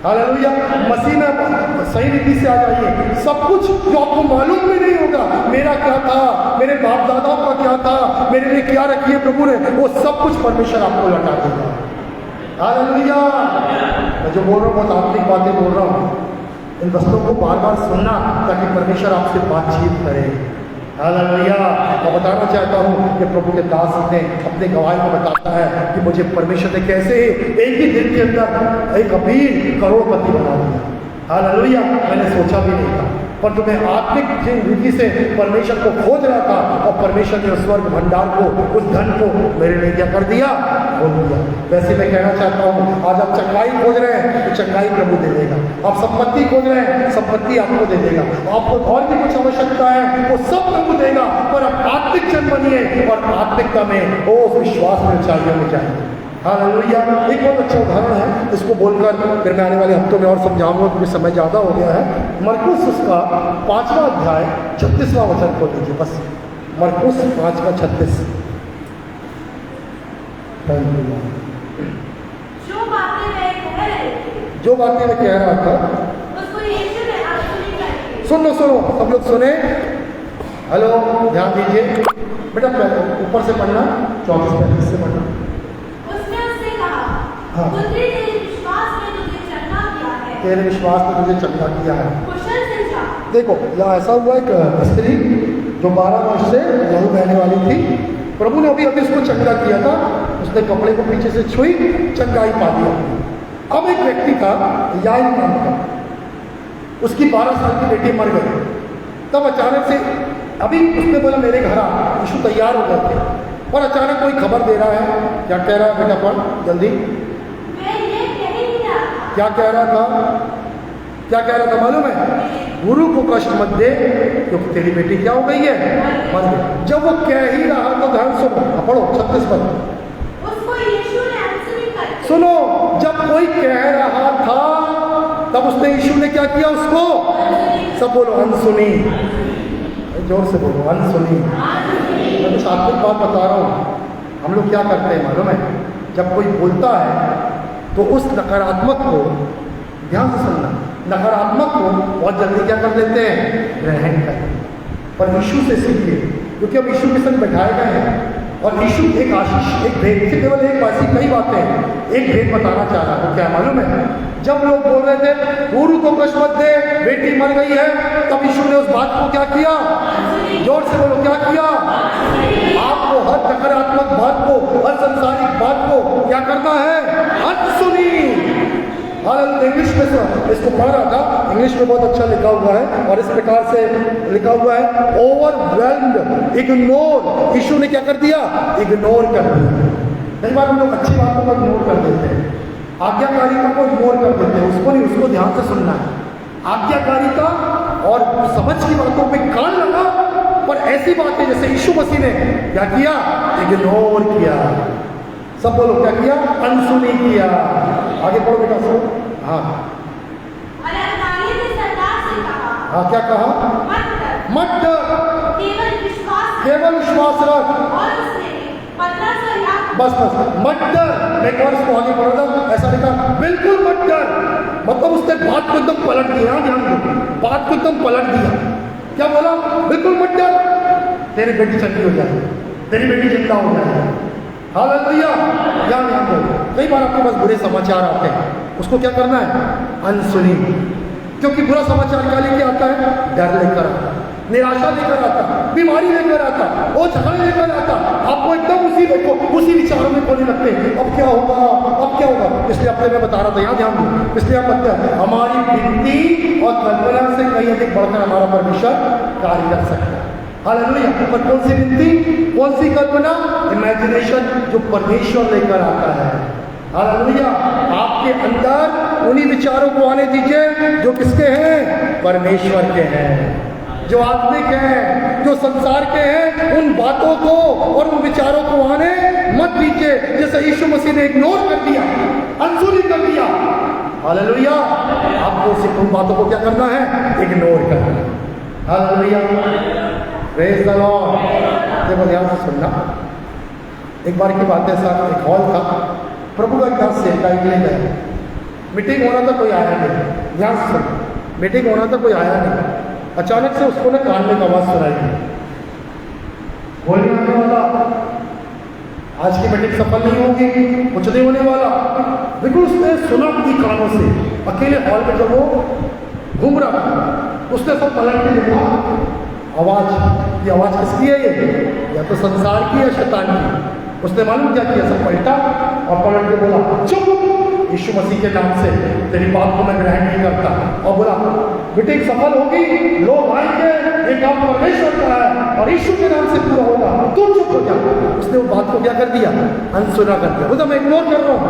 हालेलुया, मसीह में सही रीति से आ जाइए। सब कुछ जो आपको मालूम भी नहीं होगा, मेरा क्या था, मेरे बाप दादाओं का क्या था, मेरे लिए क्या रखी है प्रभु ने, वो सब कुछ परमेश्वर आपको लौटा देगा। हालेलुया, मैं जो बोल रहा हूँ बहुत आत्मिक बातें बोल रहा हूँ। इन वस्तुओं को बार बार सुनना ताकि परमेश्वर आपसे बातचीत करे। हालेलुया, मैं बताना चाहता हूँ कि प्रभु के दास ने अपने गवाही में बताता है कि मुझे परमेश्वर ने कैसे एक ही दिन के अंदर एक अमीर करोड़पति बना दिया। हालेलुया, मैंने सोचा भी नहीं था, पर जो मैं आत्मिक रीति से परमेश्वर को खोज रहा था और परमेश्वर ने उस स्वर्ग भंडार को, उस धन को मेरे लिए क्या कर दिया? खोल दिया। वैसे मैं कहना चाहता हूँ, आज आप चंगाई खोज रहे हैं तो चंगाई प्रभु दे देगा। आप संपत्ति खोज रहे हैं, संपत्ति आपको दे देगा। आपको और भी कुछ आवश्यकता है, वो सब प्रभु देगा। पर आप आत्मिक जन बनिए और आत्मिकता में वो विश्वास में ऊंचाइयों में जाइए। हालेलुया, एक बहुत अच्छा उदाहरण है, इसको बोलकर फिर मैं आने वाले हफ्तों में और समझाऊंगा क्योंकि समय ज़्यादा हो गया है। मरकुस उसका 5वां अध्याय 36वां वचन खोल लीजिए बस। मरकुस 5:36। जो बातें मैं कह रहा था उसको यीशु ने अनसुनी करके। सुनो सब लोग सुने। हेलो, ध्यान दीजिए बेटा, ऊपर से पढ़ना, 34-35 से पढ़ना। हाँ, तेरे विश्वास ने तुझे चंगा किया है। तेरे विश्वास ने तुझे चंगा किया है। कुशल से जा। देखो, यहाँ ऐसा हुआ, एक स्त्री जो 12 वर्ष से लहू बहने वाली थी, प्रभु ने अभी उसको चंगा किया था। उसने कपड़े को पीछे से छुई, चंगाई पा दिया। अब एक व्यक्ति था याई नाम का, उसकी 12 साल की बेटी मर गई। तब अचानक से अभी उसने बोला मेरे घर आ, यीशु तैयार हो गए थे, और अचानक कोई खबर दे रहा है। क्या कह रहा है बेटा? पढ़ जल्दी। क्या कह रहा था मालूम है? गुरु को कष्ट मत दे क्योंकि तेरी बेटी क्या हो गई है? मर गई। जब वो कह ही रहा तो ध्यान सुनो, पढ़ो 36 पद। उसको यीशु ने अनसुनी कर। सुनो, जब कोई कह रहा था तब उसने, यीशु ने क्या किया? उसको सब बोलो अनसुनी, जोर से बोलो अनसुनी। मैं कुछ आत्मिक बात बता रहा हूँ। हम लोग क्या करते हैं मालूम है? जब कोई बोलता है तो उस नकारात्मक को, ध्यान से सुनना, नकारात्मक को बहुत जल्दी क्या कर देते हैं? ग्रहण करते हैं। पर यीशु से सीखिए, क्योंकि अब यीशु के संग बैठाए गए हैं। और यीशु एक आशीष, एक भेद से केवल एक ऐसी कई बातें हैं, एक भेद बताना चाह रहा है। क्या मालूम है? जब लोग बोल रहे थे गुरु को कष्ट मत दे, बेटी मर गई है, तब यीशु ने उस बात को क्या किया? जोर से बोलो, क्या किया? आपको हर नकारात्मक बात को, हर संसारिक बात को क्या करना है? अनसुनी। इंग्लिश में इसको पढ़ रहा था, इंग्लिश में बहुत अच्छा लिखा हुआ है और इस प्रकार से लिखा हुआ है, ओवरवेल्म्ड, इग्नोर। यीशु ने क्या कर दिया? इग्नोर कर दिया। कई बार हम लोग अच्छी बातों को इग्नोर कर देते हैं, आज्ञाकारिता को इग्नोर कर देते हैं, उसको नहीं, उसको ध्यान से सुनना है। आज्ञाकारिता और समझ की बातों पे कान लगा, पर ऐसी बातें जैसे यीशु मसीह ने क्या किया? इग्नोर किया। सब बोलो, क्या किया? अनसुनी किया। आगे पढ़ो बेटा, सुनो। हाँ हाँ, क्या कहा? मत डर, केवल विश्वास रख। बस मत डर। मैं एक और इसको आगे बढ़ा था, ऐसा लिखा, बिल्कुल मत डर। मतलब उसने बात को एकदम पलट दिया। ध्यान दो, बात को एकदम पलट दिया। क्या बोला? बिल्कुल मत डर, तेरी बेटी चंगी हो जाए, तेरी बेटी जिंदा हो जाए। हालेलुया। ध्यान दो, कई बार आपके पास बुरे समाचार आते हैं, उसको क्या करना है? अनसुनी। क्योंकि बुरा समाचार क्या लेके आता है? डर लेकर आता, निराशा लेकर आता, बीमारी लेकर आता, वो झगड़े लेकर आता, आपको एकदम उसी विचारों में खोने लगते हैं। अब क्या होगा, अब क्या होगा? इसलिए अपने में बता रहा था, यहाँ ध्यान दो, इसलिए आप बताते हैं हमारी विनती और कल्पना से कहीं अधिक बढ़कर हमारा परमेश्वर कार्य कर सकता है। हालेलुया। पर कौन सी विनती, कौन सी कल्पना? इमेजिनेशन, जो परमेश्वर लेकर आता है। हालेलुया। आपके अंदर उन्हीं विचारों को आने दीजिए जो किसके हैं? परमेश्वर के हैं, जो आत्मिक हैं, जो संसार के हैं। उन बातों को और उन विचारों को आने मत दीजिए, जैसे यीशु मसीह ने इग्नोर कर दिया, अनसुनी कर दिया। हालेलुया। आपको उन बातों को क्या करना है? इग्नोर करना है। हालेलुया। Praise the Lord. देखो ध्यान से सुनना। एक बार की बात है, साहब, एक हॉल था, प्रभु का दास सेवकाई के लिए गए, मीटिंग होना था, कोई आया नहीं। ध्यान से सुन, मीटिंग होना था, कोई आया नहीं। अचानक से उसको ना कान में आवाज सुनाई दी, बोलने आने वाला, आज की मीटिंग सफल नहीं होगी, कुछ नहीं होने वाला। बिल्कुल उसने सुना अपनी कानों से, अकेले हॉल में जब वो घूम रहा था, उसने सब पलट के देखा, आवाज, ये आवाज किसकी है? ये या तो संसार की या शैतान की। उसने मालूम क्या किया? सब पलटा और पलट के बोला, चुप, यीशु मसीह के नाम से तेरी बात को मैं ग्रहण नहीं करता। और बोला, मीटिंग सफल होगी, लोग आएंगे, ये काम परमेश्वर का है और यीशु के नाम से पूरा होगा, तुम चुप हो जा। उसने वो बात को क्या कर दिया? अनसुना कर दिया। बोला, मैं इग्नोर कर रहा हूँ,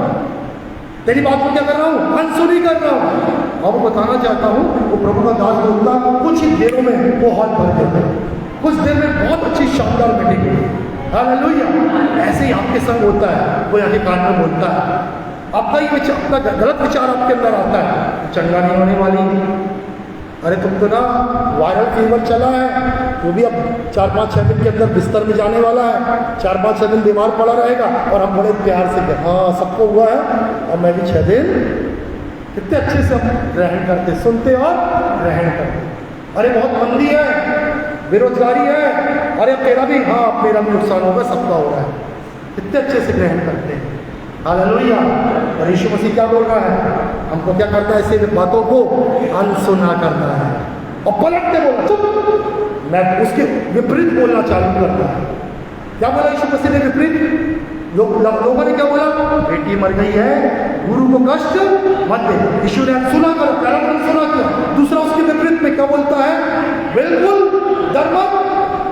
तेरी बात को क्या कर रहा हूँ? अनसुनी कर रहा हूँ। अब वो बताना चाहता हूँ, वो प्रभु का दास बोलता, कुछ ही देरों में वो हॉल भर देता, कुछ देर में बहुत अच्छी शानदार मीटिंग हुई। हालेलुया। ऐसे ही आपके संग होता है, कोई आगे कान में बोलता है, आपका ही विचार, अपना गलत विचार आपके अंदर आता है, चंगा नहीं होने वाली, अरे तुम तो ना वायरल फीवर चला है, वो भी अब 4-5-6 दिन के अंदर बिस्तर में जाने वाला है, 4-5-6 दिन बीमार पड़ा रहेगा। और हम बड़े प्यार से कहते, हाँ सबको हुआ है और मैं भी 6 दिन, कितने अच्छे से हम ग्रहण करते, सुनते और ग्रहण करते। अरे बहुत मंदी है, बेरोजगारी है, अरे तेरा भी, हाँ मेरा भी नुकसान होगा, सबका हो रहा है, कितने अच्छे से ग्रहण करते हैं। हालेलुया। और यीशु मसीह क्या बोल रहा है? हमको क्या करना है? ऐसी बातों को अनसुना करना है और पलट के बोला, चुप, मैं उसके विपरीत बोलना चालू करता है। क्या बोला यीशु मसीह ने? विपरीत। लोगों ने क्या बोला? बेटी मर गई है, गुरु को कष्ट मत दे। यीशु ने अनसुना कर, पहला अनसुना किया। दूसरा उसके विपरीत में क्या बोलता है? बिल्कुल डर मत,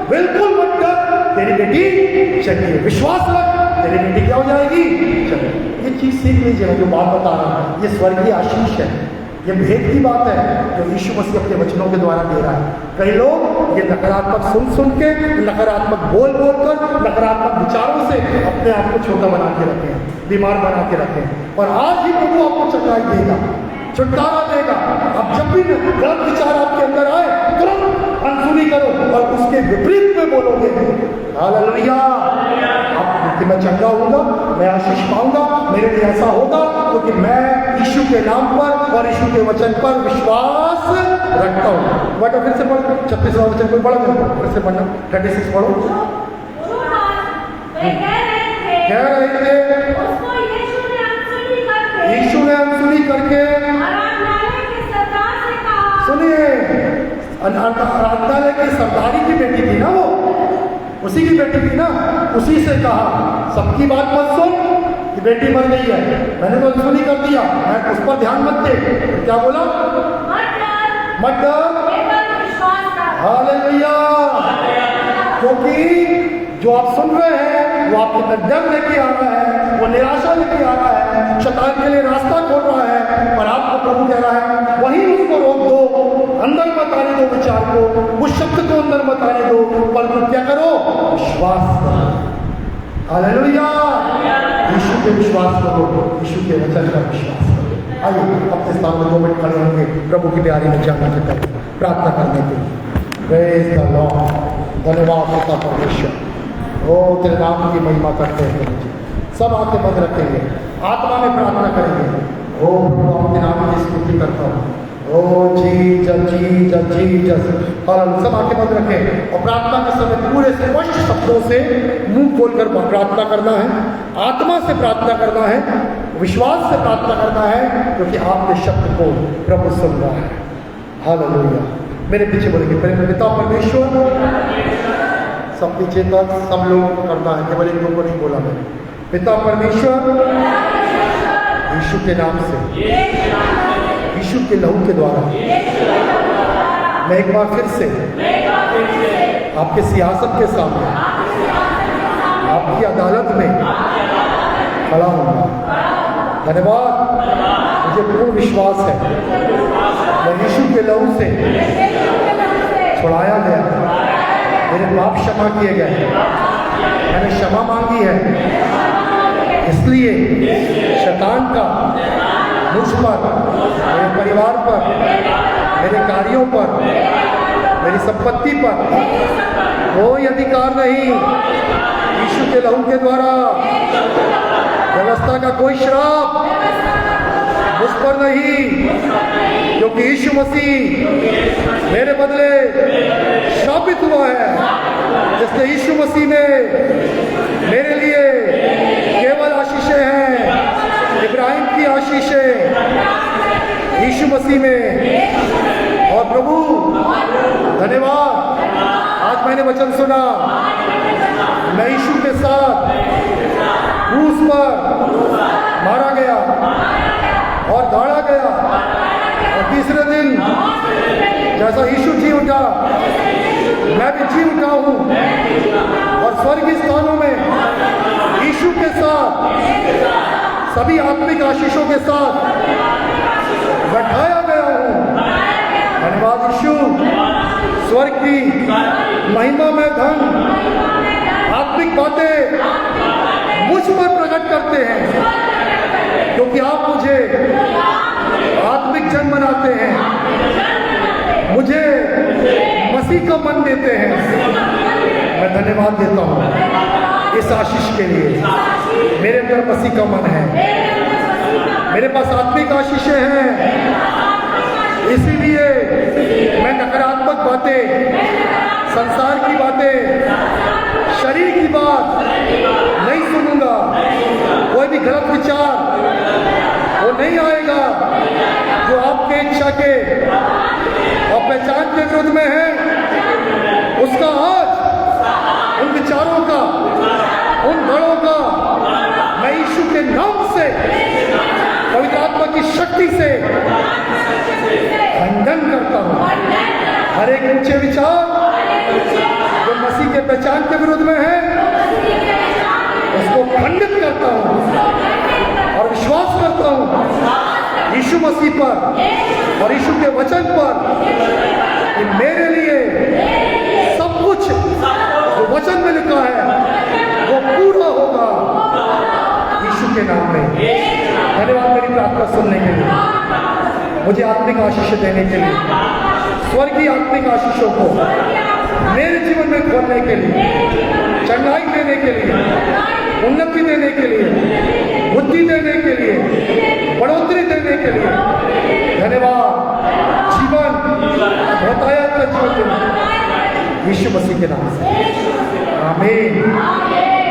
बिल्कुल मत डर, तेरी बेटी चंगी, विश्वास रख, तेरी बेटी क्या हो जाएगी? चंगी। ये चीज सीख लीजिए, मैं जो बात बता रहा हूँ, ये स्वर्गीय आशीष है, ये भेद की बात है जो यीशु मसीह अपने वचनों के द्वारा दे रहा है। कई लोग ये नकारात्मक सुन के, नकारात्मक बोल कर, नकारात्मक विचारों से अपने आप को छोटा बना के रखे हैं, बीमार बना के रखे हैं। और आज ही प्रभु आपको चंगाई देगा, छुटकारा देगा। अब जब भी गलत विचार आपके अंदर आए, तुरंत अनसुनी करो और उसके विपरीत में बोलोगे, हालेलुया, कि मैं चंगा होऊंगा, मैं आशीष पाऊंगा, मेरे लिए ऐसा होगा क्योंकि मैं यीशु के नाम पर और यीशु के वचन पर विश्वास रखता हूँ। बेटा फिर से पढ़ो 36वां वचन, कोई पढ़ो, फिर से पढ़ना 36 पढ़ो। वे कह रहे थे, उसको यीशु ने अनसुनी करके आराधनालय के सरदार से कहा। सुनिए, आराधनालय की सरदारी की बेटी थी ना वो, उसी की बेटी थी ना, उसी से कहा सबकी बात मत सुन कि बेटी मर गई है, मैंने तो अनसुनी कर दिया, मैं उस पर ध्यान मत दे। क्या बोला? मत डर, हालेलुया। क्योंकि जो आप सुन रहे हैं वो आपके अंदर डर लेके आ रहा है, वो निराशा लेके आ रहा है, शैतान के लिए रास्ता खोल रहा है, पर आपको प्रभु कह रहा है वहीं उसको रोक दो, अंदर मत आने दो विचार को, उस शब्द को अंदर मत आने दो, बल्कि क्या करो? विश्वास करो। हालेलुया। यीशु पे विश्वास करो, यीशु के वचन पर विश्वास करो। आइए अपने स्थान में 2 मिनट खड़े होंगे प्रभु की प्यारी में जाना के तक प्रार्थना करने के लिए। Praise the Lord. धन्यवाद पिता परमेश्वर, ओ तेरे नाम की महिमा करते हैं। सब आंखें बंद रखेंगे, आत्मा में प्रार्थना करेंगे। ओ प्रभु आपके नाम की स्तुति करता हूँ। ओ जीसस जीसस जीसस। सब आंखें बंद रखें और प्रार्थना के समय पूरे स्पष्ट शब्दों से मुंह खोलकर प्रार्थना करना है, आत्मा से प्रार्थना करना है, विश्वास से प्रार्थना करना है, क्योंकि आपके शब्द को प्रभु सुन रहा है। हालेलुया। मेरे पीछे बोलेंगे प्रेम पिता परमेश्वर, सब पीछे तक सब लोगों को करना है, केवल इन लोगों को नहीं बोला मैंने। पिता परमेश्वर, यीशु के नाम से, यीशु के लहू के द्वारा मैं एक बार फिर से आपके सियासत के सामने, आपकी अदालत में खड़ा होगा। धन्यवाद। मुझे पूर्ण विश्वास है मैं यीशु के लहू से छुड़ाया गया, मेरे पाप क्षमा किए गए, मैंने क्षमा मांगी है। इसलिए शैतान का मुझ पर, मेरे परिवार पर, मेरे कार्यों पर, मेरी संपत्ति पर कोई अधिकार नहीं। यीशु के लहू के द्वारा व्यवस्था का कोई श्राप मुझ पर नहीं, क्योंकि यीशु मसीह मेरे बदले श्रापित हुआ है। जिसने यीशु मसीह में मेरे लिए केवल आशीषें हैं, इब्राहिम की आशीषें यीशु मसीह में। और प्रभु धन्यवाद, आज मैंने वचन सुना, मैं यीशु के साथ क्रूस पर मारा गया और गाड़ा गया, और तीसरे दिन जैसा यीशु जी उठा मैं भी जी उठा हूं, और स्वर्गीय स्थानों में यीशु के साथ सभी आत्मिक आशीषों के साथ बैठाया गया हूं। धन्यवाद यीशु। स्वर्ग की महिमा में धन आत्मिक बातें मुझ पर प्रकट करते हैं, क्योंकि आप मुझे आत्मिक जन बनाते हैं, मुझे मसीह का मन देते हैं। मैं धन्यवाद देता हूँ इस आशीष के लिए। मेरे अंदर मसीह का मन है, मेरे पास आत्मिक आशीषें हैं, इसीलिए मैं नकारात्मक बातें, संसार की बातें, शरीर की बात नहीं सुनूंगा। कोई भी गलत विचार वो नहीं आएगा जो आपके इच्छा के और पहचान के विरुद्ध में है। उसका आज उन विचारों का, उन गढ़ों का मैं यीशु के नाम से, पवित्र आत्मा की शक्ति से खंडन करता हूं। हर एक ऊंचे विचार जो मसीह के पहचान के विरुद्ध में है, उसको खंडित करता हूं और विश्वास करता हूं यीशु मसीह पर और यीशु के वचन पर कि मेरे लिए सब कुछ जो वचन में लिखा है वो पूरा होगा यीशु के नाम में। धन्यवाद मेरी प्रार्थना सुनने के लिए, मुझे आत्मिक आशीष देने के लिए, स्वर्गीय आत्मिक आशीषों को मेरे जीवन में खोलने के लिए, चंगाई देने के लिए, उन्नति देने के लिए, बुद्धि देने के लिए, बढ़ोतरी देने के लिए। धन्यवाद। जीवन बहुतायत का जीवन देने यीशु मसीह के नाम से, आमीन।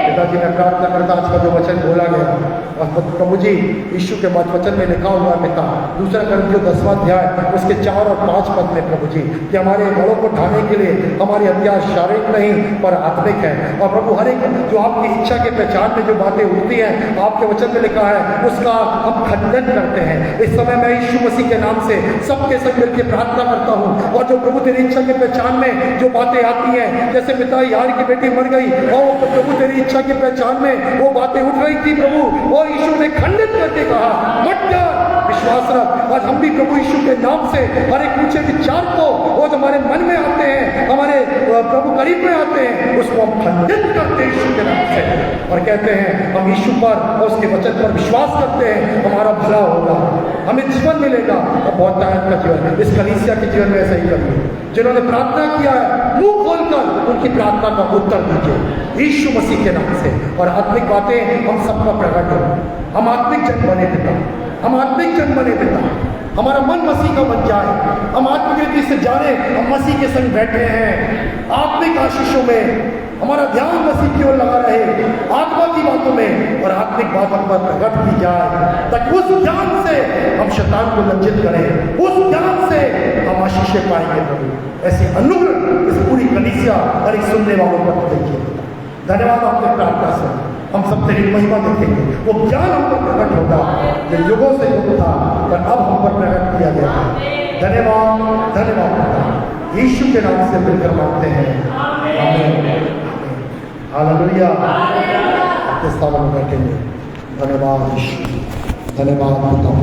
पिताजी कि मैं प्रार्थना करता आज का जो वचन बोला गया, और प्रभु जी यीशु के मत वचन में लिखा हुआ पिता, 2 कुरिन्थियों 10वां अध्याय उसके 4 और 5 पद में प्रभु जी कि हमारे बड़ों को ढाने के लिए हमारी हथियार शारीरिक नहीं पर आत्मिक है। और प्रभु हर एक जो आपकी इच्छा के पहचान में जो बातें उठती हैं, आपके वचन में लिखा है, उसका हम खंडन करते हैं। इस समय मैं यीशु मसीह के नाम से सबके संग मिलकर प्रार्थना करता हूँ, और जो प्रभु तेरी इच्छा के पहचान में जो बातें आती हैं, जैसे पिता यार की बेटी मर गई और प्रभु तेरी इच्छा की पहचान में वो बातें उठ रही थी प्रभु, और यीशु ने खंडित करके कहा मत जा, विश्वास रख। आज हम भी प्रभु यीशु के नाम से हर एक ऊंचे विचार को वो जो हमारे मन में आते हैं, हमारे प्रभु करीब में आते हैं, उसको हम खंडित करते हैं यीशु के नाम से, और कहते हैं हम यीशु पर और उसके वचन पर विश्वास करते हैं, हमारा भला होगा, हमें जीवन मिलेगा और बहुत ताकत का जीवन। इस कलीसिया के जीवन में ऐसा ही करिए, जिन्होंने प्रार्थना किया है मुंह खोलकर उनकी प्रार्थना का उत्तर दीजिए यीशु मसीह के नाम से, और आत्मिक बातें हम सबका प्रकट हो। हम आत्मिक जन बने पिता, हम आत्मिक जन बने पिता, हमारा मन मसीह का बन जाए, हम आत्मिक रीति से जाने हम मसीह के संग बैठे हैं। आत्मिक आशीषों में हमारा ध्यान मसीह की ओर लगा रहे, आत्मा की बातों में, और आत्मिक बातों पर प्रकट की जाए, ताकि उस ज्ञान से हम शैतान को लज्जित करें, उस ज्ञान से हम आशीषें पाएंगे प्रभु। ऐसी अनुग्रह इस पूरी कलीसिया और एक सुनने वालों पर देखिए। धन्यवाद आपके प्रार्थना से हम सब तेरी महिमा देखेंगे, वो ज्ञान हम पर प्रकट होगा जो युगों से युग था पर अब हम पर प्रकट किया गया है। धन्यवाद धन्यवाद पिता, यीशु के नाम से मिलकर मांगते हैं, आमीन। हालेलुया। आपके स्थान में बैठेंगे। धन्यवाद यीशु, धन्यवाद पिता।